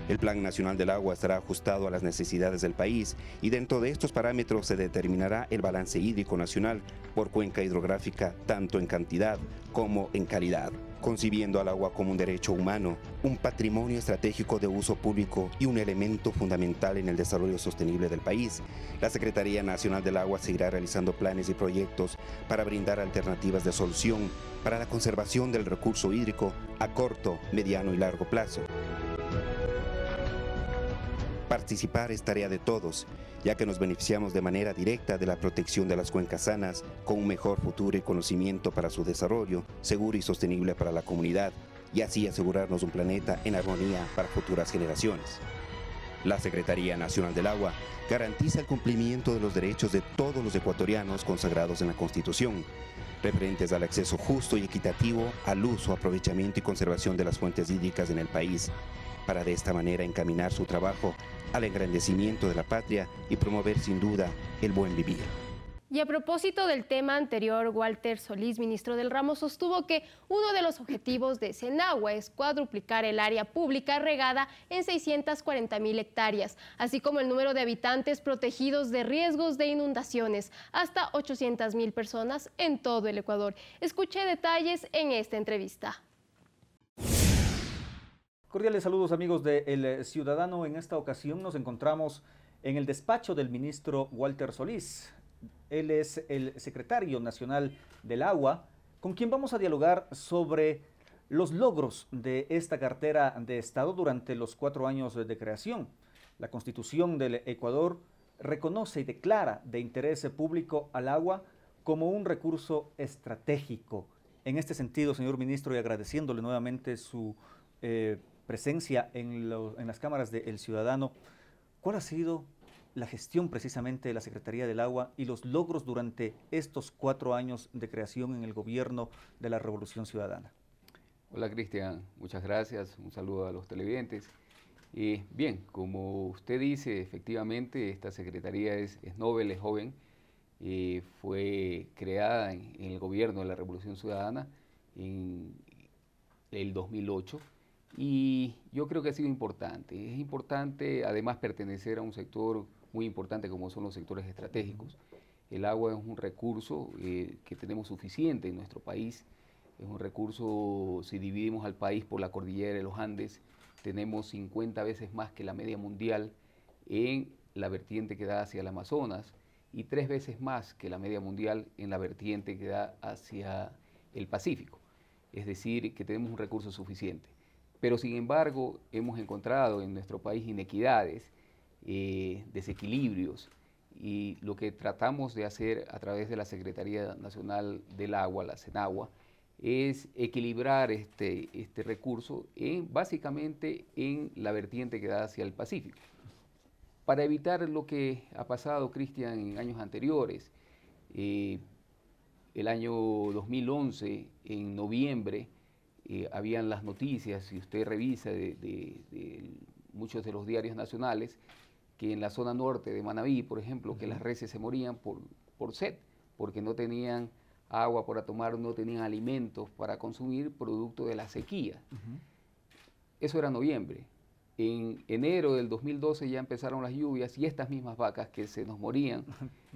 S20: El Plan Nacional del Agua estará ajustado a las necesidades del país y dentro de estos parámetros se determinará el balance hídrico nacional por cuenca hidrográfica tanto en cantidad como en calidad, concibiendo al agua como un derecho humano, un patrimonio estratégico de uso público y un elemento fundamental en el desarrollo sostenible del país. La Secretaría Nacional del Agua seguirá realizando planes y proyectos para brindar alternativas de solución para la conservación del recurso hídrico a corto, mediano y largo plazo. Participar es tarea de todos, ya que nos beneficiamos de manera directa de la protección de las cuencas sanas, con un mejor futuro y conocimiento para su desarrollo, seguro y sostenible para la comunidad, y así asegurarnos un planeta en armonía para futuras generaciones. La Secretaría Nacional del Agua garantiza el cumplimiento de los derechos de todos los ecuatorianos consagrados en la Constitución, referentes al acceso justo y equitativo al uso, aprovechamiento y conservación de las fuentes hídricas en el país, para de esta manera encaminar su trabajo al engrandecimiento de la patria y promover sin duda el buen vivir.
S3: Y a propósito del tema anterior, Walter Solís, ministro del ramo, sostuvo que uno de los objetivos de Senagua es cuadruplicar el área pública regada en 640.000 hectáreas, así como el número de habitantes protegidos de riesgos de inundaciones, hasta 800.000 personas en todo el Ecuador. Escuche detalles en esta entrevista.
S15: Cordiales saludos, amigos de El Ciudadano. En esta ocasión nos encontramos en el despacho del ministro Walter Solís. Él es el secretario nacional del Agua, con quien vamos a dialogar sobre los logros de esta cartera de Estado durante los 4 años de creación. La Constitución del Ecuador reconoce y declara de interés público al agua como un recurso estratégico. En este sentido, señor ministro, y agradeciéndole nuevamente su presencia en las cámaras de El Ciudadano, ¿cuál ha sido la gestión precisamente de la Secretaría del Agua y los logros durante estos 4 años de creación en el gobierno de la Revolución Ciudadana?
S21: Hola Cristian, muchas gracias, un saludo a los televidentes. Bien, como usted dice, efectivamente esta secretaría es novel, es joven, fue creada en el gobierno de la Revolución Ciudadana en el 2008 y yo creo que ha sido importante. Es importante además pertenecer a un sector muy importante como son los sectores estratégicos. El agua es un recurso que tenemos suficiente en nuestro país. Es un recurso, si dividimos al país por la cordillera de los Andes, tenemos 50 veces más que la media mundial en la vertiente que da hacia el Amazonas y 3 veces más que la media mundial en la vertiente que da hacia el Pacífico. Es decir, que tenemos un recurso suficiente. Pero sin embargo, hemos encontrado en nuestro país inequidades, desequilibrios, y lo que tratamos de hacer a través de la Secretaría Nacional del Agua, la CENAGUA, es equilibrar este recurso básicamente en la vertiente que da hacia el Pacífico. Para evitar lo que ha pasado, Cristian, en años anteriores, el año 2011, en noviembre, habían las noticias, si usted revisa de muchos de los diarios nacionales, que en la zona norte de Manabí, por ejemplo, que las reses se morían por sed, porque no tenían agua para tomar, no tenían alimentos para consumir producto de la sequía. Eso era noviembre. En enero del 2012 ya empezaron las lluvias y estas mismas vacas que se nos morían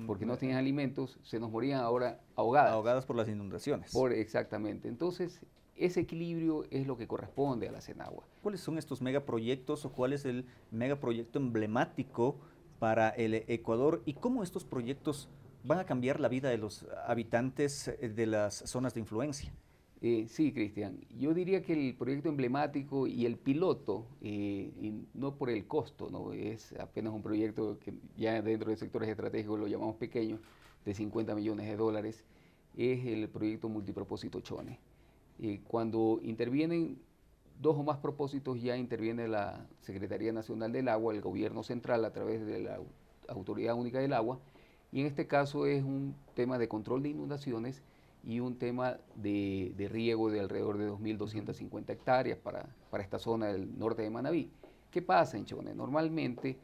S21: porque no tenían alimentos, se nos morían ahora ahogadas.
S15: Ahogadas por las inundaciones.
S21: Exactamente. Entonces, ese equilibrio es lo que corresponde a la CENAGUA.
S15: ¿Cuáles son estos megaproyectos o cuál es el megaproyecto emblemático para el Ecuador y cómo estos proyectos van a cambiar la vida de los habitantes de las zonas de influencia?
S21: Sí, Cristian. Yo diría que el proyecto emblemático y el piloto, y no por el costo, ¿no? Es apenas un proyecto que ya dentro de sectores estratégicos lo llamamos pequeño, de 50 millones de dólares, es el proyecto multipropósito Chone. Cuando intervienen 2 o más propósitos, ya interviene la Secretaría Nacional del Agua, el gobierno central a través de la Autoridad Única del Agua, y en este caso es un tema de control de inundaciones y un tema de riego de alrededor de 2.250 hectáreas para esta zona del norte de Manabí. ¿Qué pasa en Chone? Normalmente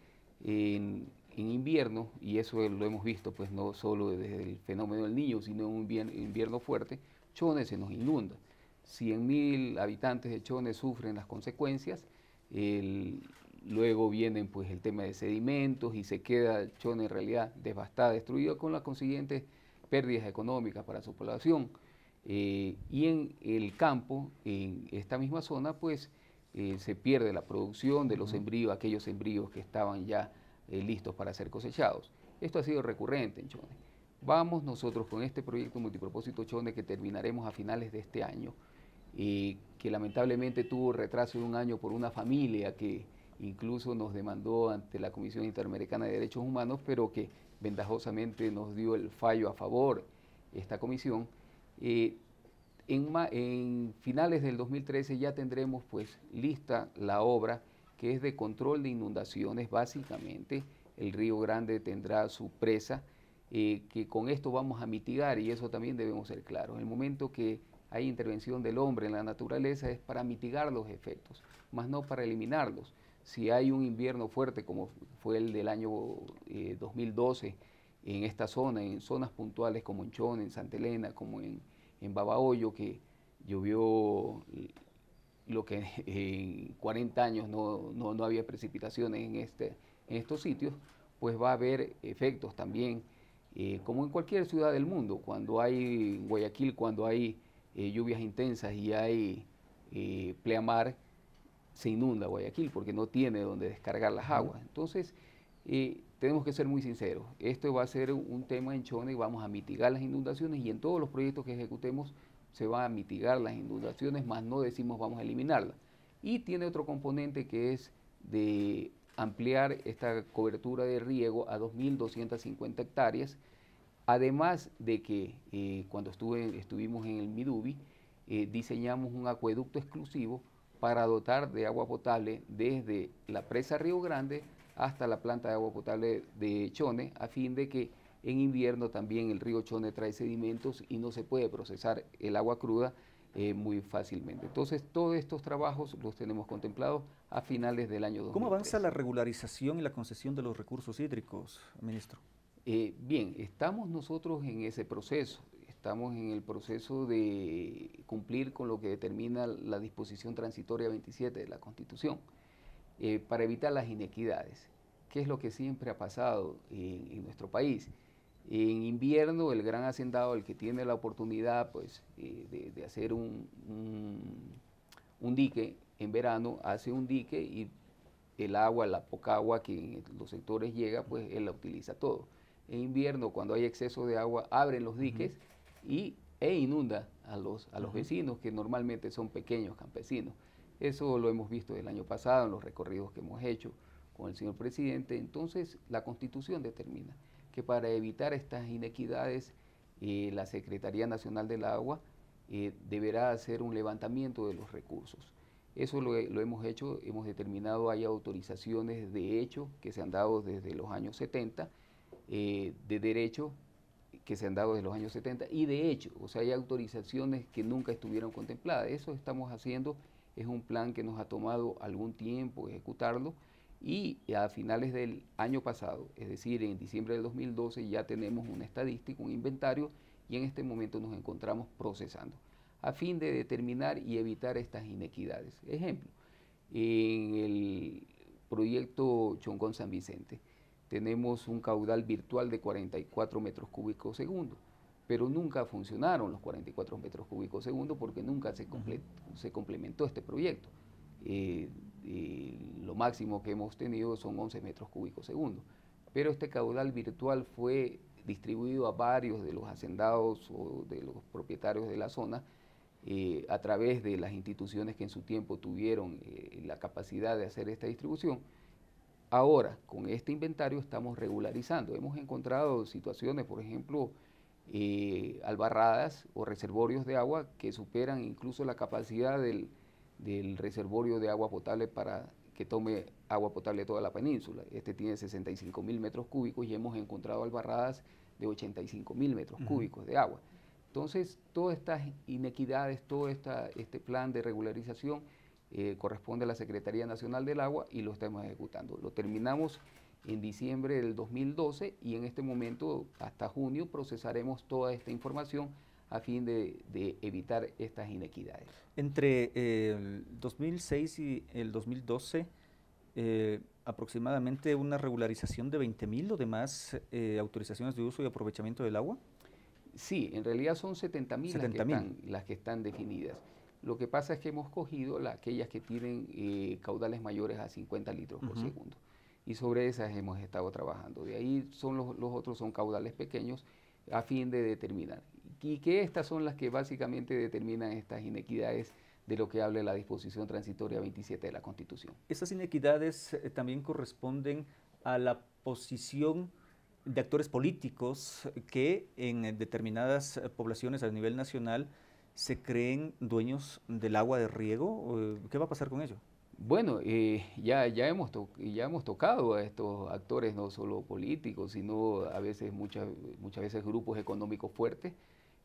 S21: en invierno, y eso lo hemos visto pues no solo desde el fenómeno del Niño, sino en un invierno fuerte, Chone se nos inunda. 100.000 habitantes de Chone sufren las consecuencias, luego vienen pues el tema de sedimentos y se queda Chone en realidad devastada, destruida con las consiguientes pérdidas económicas para su población. Y en el campo, en esta misma zona, pues se pierde la producción de los sembríos, aquellos sembríos que estaban ya listos para ser cosechados. Esto ha sido recurrente en Chone. Vamos nosotros con este proyecto multipropósito Chone que terminaremos a finales de este año, que lamentablemente tuvo retraso de 1 año por una familia que incluso nos demandó ante la Comisión Interamericana de Derechos Humanos, pero que ventajosamente nos dio el fallo a favor esta comisión. En finales del 2013 ya tendremos pues lista la obra que es de control de inundaciones. Básicamente el Río Grande tendrá su presa, que con esto vamos a mitigar, y eso también debemos ser claros. En el momento que hay intervención del hombre en la naturaleza es para mitigar los efectos, más no para eliminarlos. Si hay un invierno fuerte como fue el del año 2012 en esta zona, en zonas puntuales como en Chone, en Santa Elena, como en Babahoyo, que llovió lo que en 40 años no había precipitaciones en estos sitios, pues va a haber efectos también, como en cualquier ciudad del mundo. Cuando hay, en Guayaquil, cuando hay lluvias intensas y hay pleamar, se inunda Guayaquil porque no tiene donde descargar las aguas. Entonces, tenemos que ser muy sinceros. Esto va a ser un tema en Chone y vamos a mitigar las inundaciones, y en todos los proyectos que ejecutemos se van a mitigar las inundaciones, más no decimos vamos a eliminarlas. Y tiene otro componente que es de ampliar esta cobertura de riego a 2.250 hectáreas, además de que cuando estuvimos en el Midubi, diseñamos un acueducto exclusivo para dotar de agua potable desde la presa Río Grande hasta la planta de agua potable de Chone, a fin de que en invierno también el río Chone trae sedimentos y no se puede procesar el agua cruda, muy fácilmente. Entonces, todos estos trabajos los tenemos contemplados a finales del año 2013.
S15: ¿Cómo avanza la regularización y la concesión de los recursos hídricos, ministro?
S21: Bien, estamos nosotros en ese proceso. Estamos en el proceso de cumplir con lo que determina la disposición transitoria 27 de la Constitución para evitar las inequidades, que es lo que siempre ha pasado en nuestro país. En invierno, el gran hacendado, el que tiene la oportunidad pues, de hacer un dique, en verano hace un dique y el agua, la poca agua que en los sectores llega, pues él la utiliza todo. En invierno, cuando hay exceso de agua, abren los diques e inunda a los vecinos, que normalmente son pequeños campesinos. Eso lo hemos visto el año pasado en los recorridos que hemos hecho con el señor presidente. Entonces, la Constitución determina que para evitar estas inequidades, la Secretaría Nacional del Agua deberá hacer un levantamiento de los recursos. Eso lo hemos hecho, hemos determinado, hay autorizaciones de hecho que se han dado desde los años 70, de derecho que se han dado desde los años 70 y de hecho, o sea, hay autorizaciones que nunca estuvieron contempladas. Eso estamos haciendo, es un plan que nos ha tomado algún tiempo ejecutarlo y a finales del año pasado, es decir, en diciembre del 2012 ya tenemos una estadística, un inventario y en este momento nos encontramos procesando a fin de determinar y evitar estas inequidades. Ejemplo, en el proyecto Chongón-San Vicente, tenemos un caudal virtual de 44 metros cúbicos segundo, pero nunca funcionaron los 44 metros cúbicos segundo porque nunca se complementó este proyecto. Lo máximo que hemos tenido son 11 metros cúbicos segundo, pero este caudal virtual fue distribuido a varios de los hacendados o de los propietarios de la zona a través de las instituciones que en su tiempo tuvieron la capacidad de hacer esta distribución. Ahora, con este inventario estamos regularizando. Hemos encontrado situaciones, por ejemplo, albarradas o reservorios de agua que superan incluso la capacidad del reservorio de agua potable para que tome agua potable toda la península. Este tiene 65.000 metros cúbicos y hemos encontrado albarradas de 85.000 metros cúbicos de agua. Entonces, todas estas inequidades, todo este plan de regularización corresponde a la Secretaría Nacional del Agua y lo estamos ejecutando. Lo terminamos en diciembre del 2012 y en este momento, hasta junio, procesaremos toda esta información a fin de evitar estas inequidades.
S15: Entre el 2006 y el 2012, aproximadamente una regularización de 20.000 o demás autorizaciones de uso y aprovechamiento del agua.
S21: Sí, en realidad son 70.000 las que están definidas. Lo que pasa es que hemos cogido aquellas que tienen caudales mayores a 50 litros por segundo y sobre esas hemos estado trabajando. De ahí son los otros son caudales pequeños a fin de determinar. Y que estas son las que básicamente determinan estas inequidades de lo que habla la disposición transitoria 27 de la Constitución.
S15: Esas inequidades también corresponden a la posición de actores políticos que en determinadas poblaciones a nivel nacional se creen dueños del agua de riego. ¿Qué va a pasar con ello?
S21: Bueno, ya hemos tocado a estos actores, no solo políticos, sino a veces, muchas veces grupos económicos fuertes.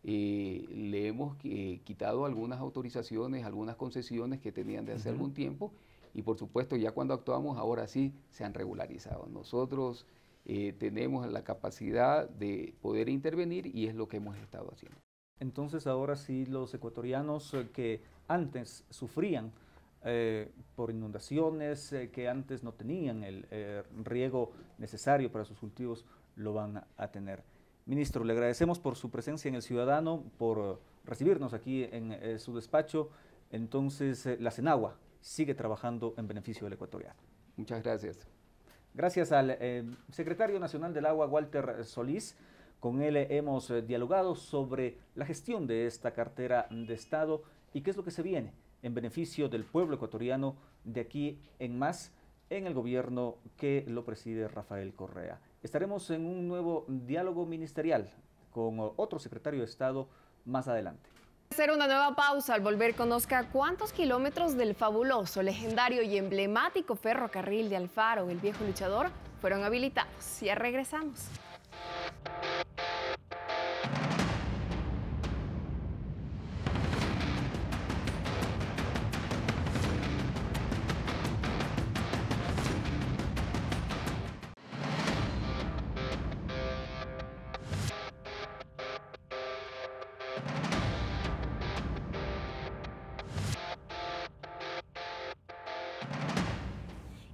S21: Le hemos quitado algunas autorizaciones, algunas concesiones que tenían de hace algún tiempo y por supuesto ya cuando actuamos ahora sí se han regularizado. Nosotros tenemos la capacidad de poder intervenir y es lo que hemos estado haciendo.
S15: Entonces ahora sí los ecuatorianos que antes sufrían por inundaciones, que antes no tenían el riego necesario para sus cultivos, lo van a tener. Ministro, le agradecemos por su presencia en El Ciudadano, por recibirnos aquí en su despacho. Entonces, la Senagua sigue trabajando en beneficio del ecuatoriano.
S21: Muchas gracias.
S15: Gracias al secretario nacional del Agua, Walter Solís. Con él hemos dialogado sobre la gestión de esta cartera de Estado y qué es lo que se viene en beneficio del pueblo ecuatoriano de aquí en más en el gobierno que lo preside Rafael Correa. Estaremos en un nuevo diálogo ministerial con otro secretario de Estado más adelante.
S2: Hacer una nueva pausa. Al volver, conozca cuántos kilómetros del fabuloso, legendario y emblemático ferrocarril de Alfaro, el viejo luchador, fueron habilitados. Ya regresamos.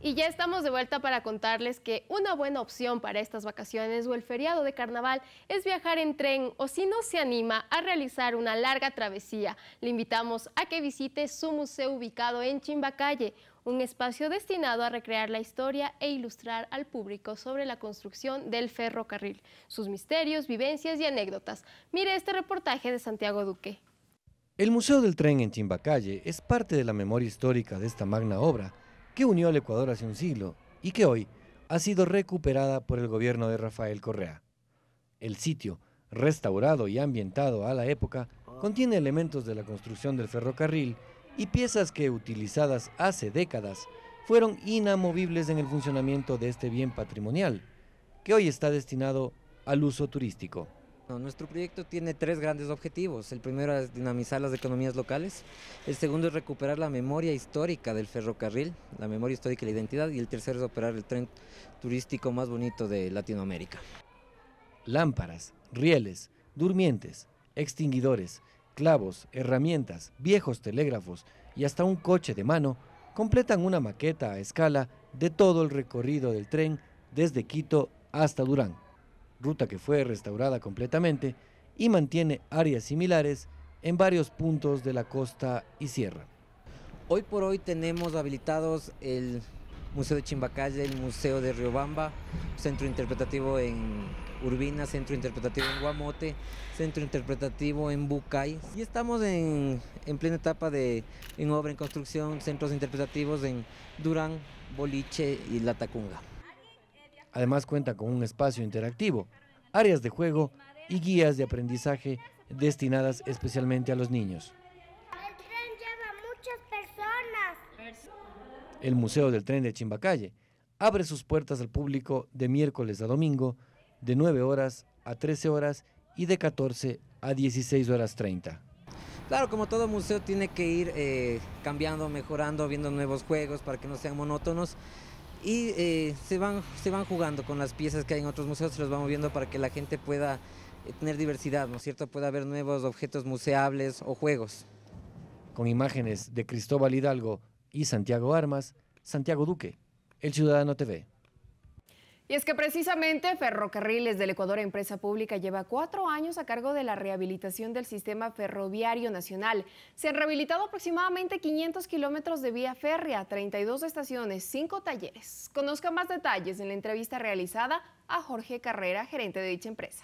S3: Y ya estamos de vuelta para contarles que una buena opción para estas vacaciones o el feriado de carnaval es viajar en tren, o si no se anima a realizar una larga travesía, le invitamos a que visite su museo ubicado en Chimbacalle, un espacio destinado a recrear la historia e ilustrar al público sobre la construcción del ferrocarril, sus misterios, vivencias y anécdotas. Mire este reportaje de Santiago Duque.
S1: El Museo del Tren en Chimbacalle es parte de la memoria histórica de esta magna obra que unió al Ecuador hace un siglo y que hoy ha sido recuperada por el gobierno de Rafael Correa. El sitio, restaurado y ambientado a la época, contiene elementos de la construcción del ferrocarril y piezas que, utilizadas hace décadas, fueron inamovibles en el funcionamiento de este bien patrimonial, que hoy está destinado al uso turístico.
S22: Nuestro proyecto tiene 3 grandes objetivos. El primero es dinamizar las economías locales, el segundo es recuperar la memoria histórica del ferrocarril, la memoria histórica y la identidad, y el tercero es operar el tren turístico más bonito de Latinoamérica.
S1: Lámparas, rieles, durmientes, extinguidores, clavos, herramientas, viejos telégrafos y hasta un coche de mano completan una maqueta a escala de todo el recorrido del tren desde Quito hasta Durán, ruta que fue restaurada completamente y mantiene áreas similares en varios puntos de la costa y sierra.
S22: Hoy por hoy tenemos habilitados el Museo de Chimbacalle, el Museo de Riobamba, Centro Interpretativo en Urbina, Centro Interpretativo en Guamote, Centro Interpretativo en Bucay, y estamos en plena etapa en obra en construcción, centros interpretativos en Durán, Boliche y La Tacunga.
S1: Además cuenta con un espacio interactivo, áreas de juego y guías de aprendizaje destinadas especialmente a los niños.
S23: El tren lleva muchas personas.
S1: El Museo del Tren de Chimbacalle abre sus puertas al público de miércoles a domingo, de 9 horas a 13 horas y de 14 a 16 horas 30.
S22: Claro, como todo museo tiene que ir cambiando, mejorando, viendo nuevos juegos para que no sean monótonos. Y se van jugando con las piezas que hay en otros museos, se los van moviendo para que la gente pueda tener diversidad, ¿no es cierto? Pueda haber nuevos objetos museables o juegos.
S1: Con imágenes de Cristóbal Hidalgo y Santiago Armas, Santiago Duque, El Ciudadano TV.
S2: Y es que precisamente Ferrocarriles del Ecuador, empresa pública, lleva 4 años a cargo de la rehabilitación del sistema ferroviario nacional. Se han rehabilitado aproximadamente 500 kilómetros de vía férrea, 32 estaciones, 5 talleres. Conozca más detalles en la entrevista realizada a Jorge Carrera, gerente de dicha empresa.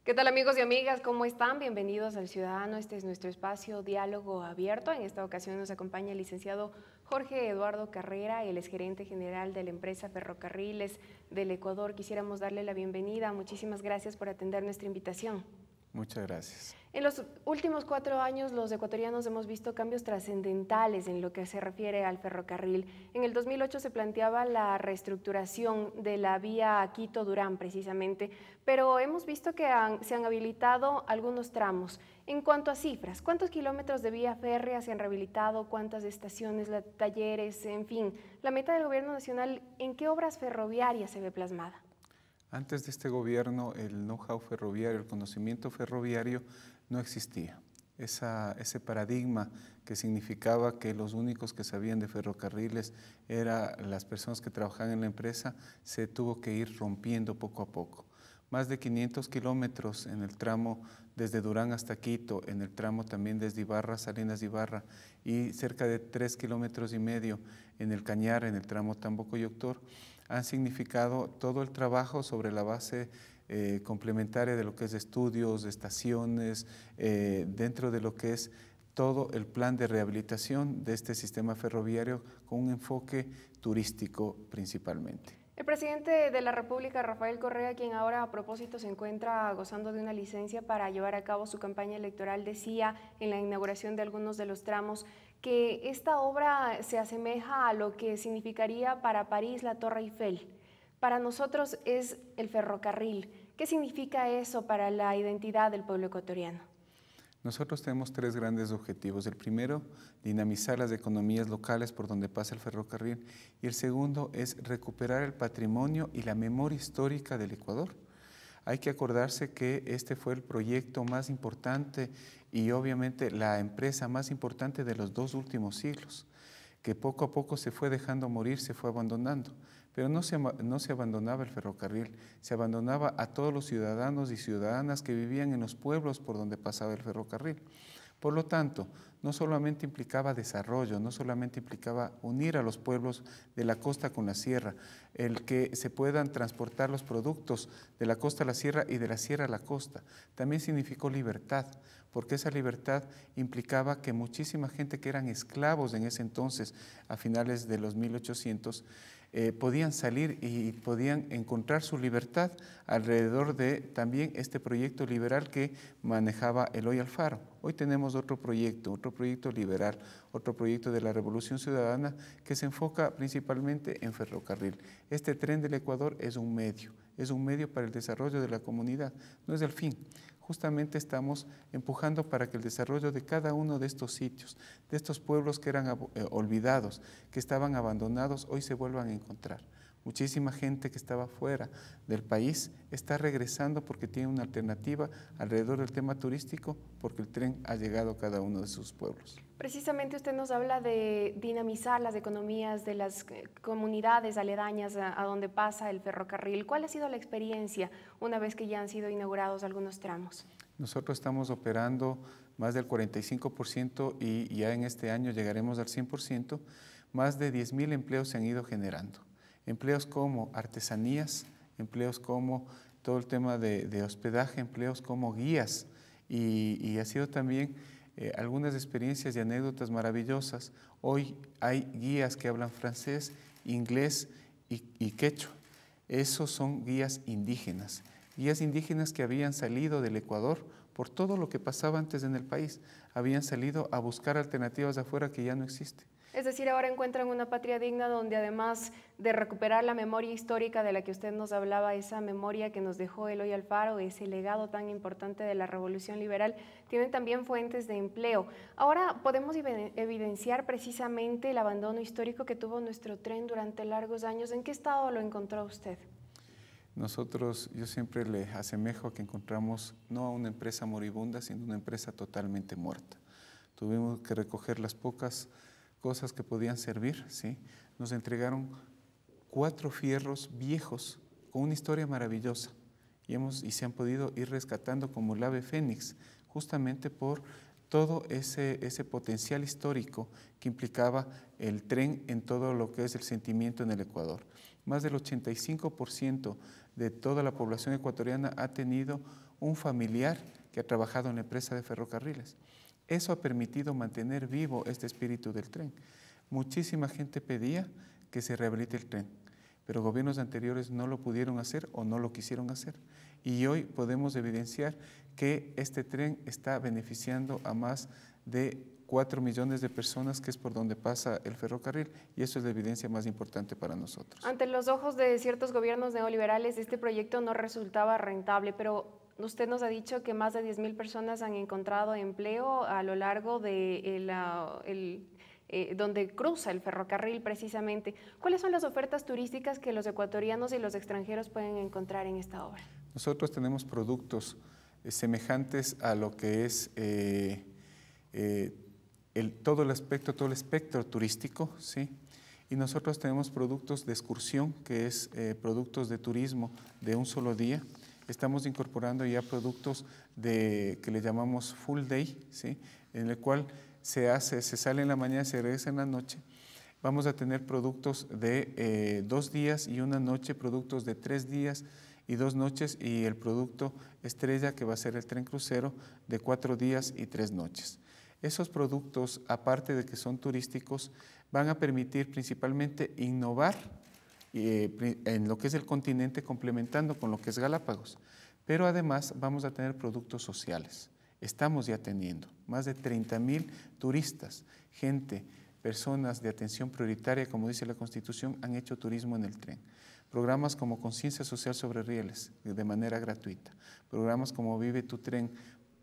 S2: ¿Qué tal, amigos y amigas? ¿Cómo están? Bienvenidos al Ciudadano. Este es nuestro espacio Diálogo Abierto. En esta ocasión nos acompaña el licenciado Jorge Eduardo Carrera, él es gerente general de la empresa Ferrocarriles del Ecuador. Quisiéramos darle la bienvenida. Muchísimas gracias por atender nuestra invitación.
S24: Muchas gracias.
S2: En los últimos 4 años, los ecuatorianos hemos visto cambios trascendentales en lo que se refiere al ferrocarril. En el 2008 se planteaba la reestructuración de la vía Quito-Durán, precisamente, pero hemos visto que se han habilitado algunos tramos. En cuanto a cifras, ¿cuántos kilómetros de vía férrea se han rehabilitado? ¿Cuántas estaciones, talleres, en fin? La meta del gobierno nacional, ¿en qué obras ferroviarias se ve plasmada?
S24: Antes de este gobierno, el know-how ferroviario, el conocimiento ferroviario no existía. Ese paradigma que significaba que los únicos que sabían de ferrocarriles eran las personas que trabajaban en la empresa, se tuvo que ir rompiendo poco a poco. Más de 500 kilómetros en el tramo desde Durán hasta Quito, en el tramo también desde Ibarra, Salinas de Ibarra, y cerca de 3,5 kilómetros en el Cañar, en el tramo Tambo-Coyoctor, han significado todo el trabajo sobre la base complementaria de lo que es estudios, estaciones, dentro de lo que es todo el plan de rehabilitación de este sistema ferroviario con un enfoque turístico principalmente.
S2: El presidente de la República, Rafael Correa, quien ahora a propósito se encuentra gozando de una licencia para llevar a cabo su campaña electoral, decía en la inauguración de algunos de los tramos que esta obra se asemeja a lo que significaría para París la Torre Eiffel. Para nosotros es el ferrocarril. ¿Qué significa eso para la identidad del pueblo ecuatoriano?
S24: Nosotros tenemos 3 grandes objetivos. El primero, dinamizar las economías locales por donde pasa el ferrocarril. Y el segundo es recuperar el patrimonio y la memoria histórica del Ecuador. Hay que acordarse que este fue el proyecto más importante y obviamente la empresa más importante de los 2 últimos siglos. que poco a poco se fue dejando morir, se fue abandonando. Pero no se abandonaba el ferrocarril, se abandonaba a todos los ciudadanos y ciudadanas que vivían en los pueblos por donde pasaba el ferrocarril. Por lo tanto, no solamente implicaba desarrollo, no solamente implicaba unir a los pueblos de la costa con la sierra, el que se puedan transportar los productos de la costa a la sierra y de la sierra a la costa. También significó libertad, porque esa libertad implicaba que muchísima gente que eran esclavos en ese entonces, a finales de los 1800, podían salir y podían encontrar su libertad alrededor de también este proyecto liberal que manejaba Eloy Alfaro. Hoy tenemos otro proyecto liberal, otro proyecto de la Revolución Ciudadana que se enfoca principalmente en ferrocarril. Este tren del Ecuador es un medio para el desarrollo de la comunidad, no es el fin. Justamente estamos empujando para que el desarrollo de cada uno de estos sitios, de estos pueblos que eran olvidados, que estaban abandonados, hoy se vuelvan a encontrar. Muchísima gente que estaba fuera del país está regresando porque tiene una alternativa alrededor del tema turístico, porque el tren ha llegado a cada uno de sus pueblos.
S2: Precisamente usted nos habla de dinamizar las economías de las comunidades aledañas a donde pasa el ferrocarril. ¿Cuál ha sido la experiencia una vez que ya han sido inaugurados algunos tramos?
S24: Nosotros estamos operando más del 45% y ya en este año llegaremos al 100%. Más de 10.000 empleos se han ido generando. Empleos como artesanías, empleos como todo el tema de hospedaje, empleos como guías y ha sido también algunas experiencias y anécdotas maravillosas. Hoy hay guías que hablan francés, inglés y quechua. Esos son guías indígenas que habían salido del Ecuador por todo lo que pasaba antes en el país. Habían salido a buscar alternativas de afuera que ya no existen.
S2: Es decir, ahora encuentran una patria digna donde además de recuperar la memoria histórica de la que usted nos hablaba, esa memoria que nos dejó Eloy Alfaro, ese legado tan importante de la Revolución Liberal, tienen también fuentes de empleo. Ahora podemos evidenciar precisamente el abandono histórico que tuvo nuestro tren durante largos años. ¿En qué estado lo encontró usted?
S24: Yo siempre le asemejo a que encontramos no a una empresa moribunda, sino una empresa totalmente muerta. Tuvimos que recoger las pocas cosas que podían servir, ¿sí? Nos entregaron 4 fierros viejos con una historia maravillosa y se han podido ir rescatando como el ave fénix, justamente por todo ese potencial histórico que implicaba el tren en todo lo que es el sentimiento en el Ecuador. Más del 85% de toda la población ecuatoriana ha tenido un familiar que ha trabajado en la empresa de ferrocarriles. Eso ha permitido mantener vivo este espíritu del tren. Muchísima gente pedía que se rehabilite el tren, pero gobiernos anteriores no lo pudieron hacer o no lo quisieron hacer. Y hoy podemos evidenciar que este tren está beneficiando a más de 4 millones de personas, que es por donde pasa el ferrocarril, y eso es la evidencia más importante para nosotros.
S2: Ante los ojos de ciertos gobiernos neoliberales, este proyecto no resultaba rentable, pero usted nos ha dicho que más de 10.000 personas han encontrado empleo a lo largo de donde cruza el ferrocarril precisamente. ¿Cuáles son las ofertas turísticas que los ecuatorianos y los extranjeros pueden encontrar en esta obra?
S24: Nosotros tenemos productos semejantes a lo que es todo el espectro turístico, ¿sí? Y nosotros tenemos productos de excursión, que es productos de turismo de un solo día. Estamos incorporando ya productos que le llamamos full day, ¿sí? En el cual se sale en la mañana, se regresa en la noche. Vamos a tener productos de 2 días y 1 noche, productos de 3 días y 2 noches, y el producto estrella, que va a ser el tren crucero, de 4 días y 3 noches. Esos productos, aparte de que son turísticos, van a permitir principalmente innovar en lo que es el continente, complementando con lo que es Galápagos. Pero además vamos a tener productos sociales. Estamos ya teniendo más de 30.000 turistas, personas de atención prioritaria, como dice la Constitución, han hecho turismo en el tren. Programas como Conciencia Social sobre Rieles, de manera gratuita. Programas como Vive tu Tren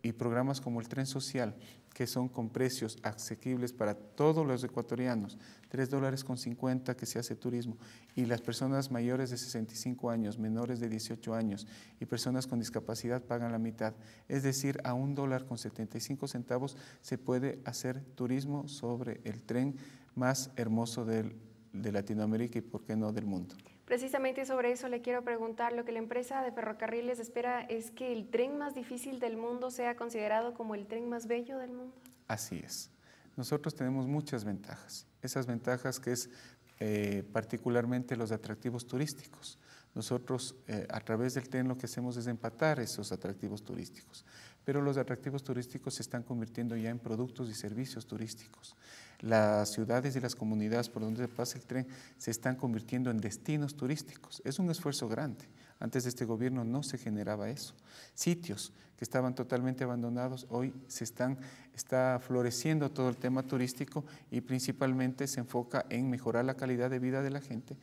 S24: y programas como el Tren Social, que son con precios asequibles para todos los ecuatorianos, $3.50 que se hace turismo, y las personas mayores de 65 años, menores de 18 años y personas con discapacidad pagan la mitad. Es decir, a $1.75 se puede hacer turismo sobre el tren más hermoso de Latinoamérica y, por qué no, del mundo.
S2: Precisamente sobre eso le quiero preguntar. Lo que la empresa de ferrocarriles espera es que el tren más difícil del mundo sea considerado como el tren más bello del mundo.
S24: Así es. Nosotros tenemos muchas ventajas. Esas ventajas que es particularmente los atractivos turísticos. Nosotros a través del tren lo que hacemos es empatar esos atractivos turísticos, pero los atractivos turísticos se están convirtiendo ya en productos y servicios turísticos. Las ciudades y las comunidades por donde pasa el tren se están convirtiendo en destinos turísticos. Es un esfuerzo grande. Antes de este gobierno no se generaba eso. Sitios que estaban totalmente abandonados, hoy está floreciendo todo el tema turístico y principalmente se enfoca en mejorar la calidad de vida de la gente,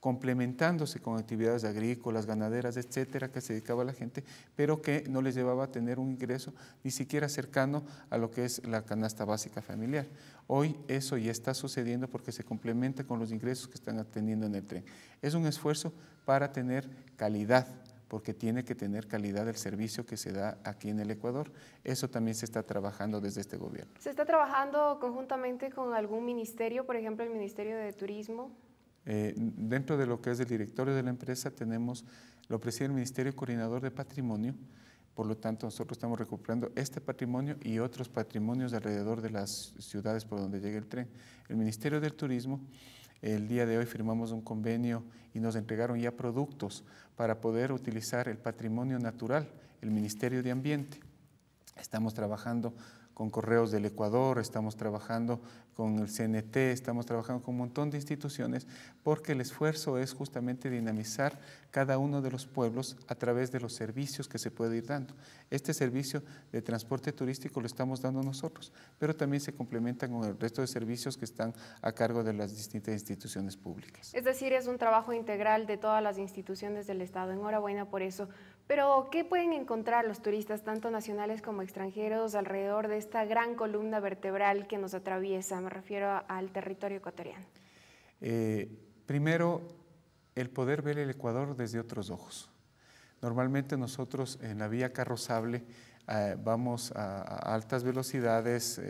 S24: complementándose con actividades agrícolas, ganaderas, etcétera, que se dedicaba a la gente, pero que no les llevaba a tener un ingreso ni siquiera cercano a lo que es la canasta básica familiar. Hoy eso ya está sucediendo porque se complementa con los ingresos que están teniendo en el tren. Es un esfuerzo para tener calidad, porque tiene que tener calidad el servicio que se da aquí en el Ecuador. Eso también se está trabajando desde este gobierno.
S2: ¿Se está trabajando conjuntamente con algún ministerio, por ejemplo el Ministerio de Turismo?
S24: Dentro de lo que es el directorio de la empresa lo preside el Ministerio Coordinador de Patrimonio, por lo tanto nosotros estamos recuperando este patrimonio y otros patrimonios alrededor de las ciudades por donde llega el tren. El Ministerio del Turismo, el día de hoy firmamos un convenio y nos entregaron ya productos para poder utilizar el patrimonio natural, el Ministerio de Ambiente. Estamos trabajando con Correos del Ecuador, estamos trabajando con el CNT, estamos trabajando con un montón de instituciones porque el esfuerzo es justamente dinamizar cada uno de los pueblos a través de los servicios que se puede ir dando. Este servicio de transporte turístico lo estamos dando nosotros, pero también se complementan con el resto de servicios que están a cargo de las distintas instituciones públicas.
S2: Es decir, es un trabajo integral de todas las instituciones del Estado. Enhorabuena por eso. Pero, ¿qué pueden encontrar los turistas, tanto nacionales como extranjeros, alrededor de esta gran columna vertebral que nos atraviesa? Me refiero al territorio ecuatoriano.
S24: Primero, el poder ver el Ecuador desde otros ojos. Normalmente nosotros en la vía carrozable vamos a altas velocidades,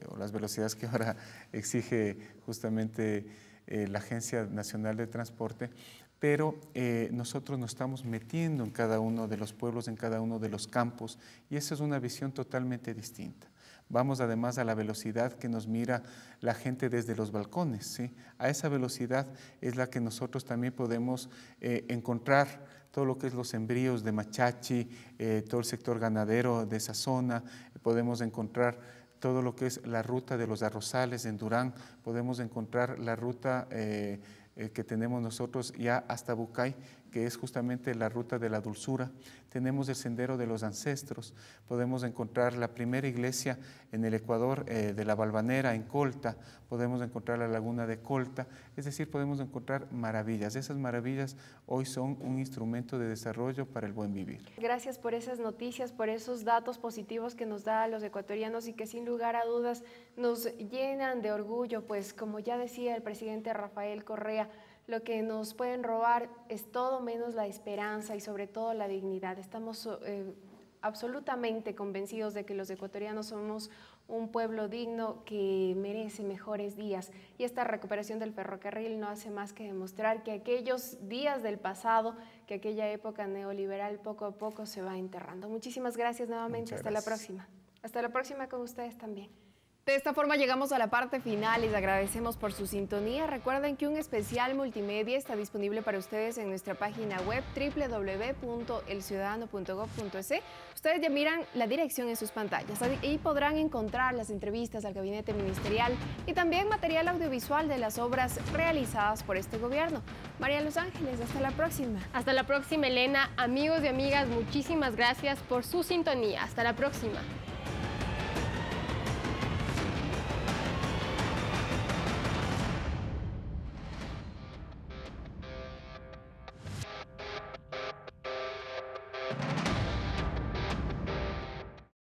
S24: o las velocidades que ahora exige justamente la Agencia Nacional de Transporte, pero nosotros nos estamos metiendo en cada uno de los pueblos, en cada uno de los campos, y esa es una visión totalmente distinta. Vamos además a la velocidad que nos mira la gente desde los balcones, ¿sí? A esa velocidad es la que nosotros también podemos encontrar todo lo que es los sembríos de Machachi, todo el sector ganadero de esa zona, podemos encontrar todo lo que es la ruta de los arrozales en Durán, podemos encontrar la ruta que tenemos nosotros ya hasta Bucay, que es justamente la ruta de la dulzura. Tenemos el Sendero de los Ancestros, podemos encontrar la primera iglesia en el Ecuador de la Valvanera en Colta, podemos encontrar la laguna de Colta, es decir, podemos encontrar maravillas. Esas maravillas hoy son un instrumento de desarrollo para el buen vivir.
S2: Gracias por esas noticias, por esos datos positivos que nos da a los ecuatorianos y que sin lugar a dudas nos llenan de orgullo, pues como ya decía el presidente Rafael Correa, lo que nos pueden robar es todo menos la esperanza y sobre todo la dignidad. Estamos absolutamente convencidos de que los ecuatorianos somos un pueblo digno que merece mejores días, y esta recuperación del ferrocarril no hace más que demostrar que aquellos días del pasado, que aquella época neoliberal poco a poco se va enterrando. Muchísimas gracias nuevamente. Hasta la próxima. Hasta la próxima con ustedes también. De esta forma llegamos a la parte final. Les agradecemos por su sintonía. Recuerden que un especial multimedia está disponible para ustedes en nuestra página web www.elciudadano.gov.es. Ustedes ya miran la dirección en sus pantallas y podrán encontrar las entrevistas al gabinete ministerial y también material audiovisual de las obras realizadas por este gobierno. María Los Ángeles, hasta la próxima.
S3: Hasta la próxima, Elena. Amigos y amigas, muchísimas gracias por su sintonía. Hasta la próxima.
S2: Thank you.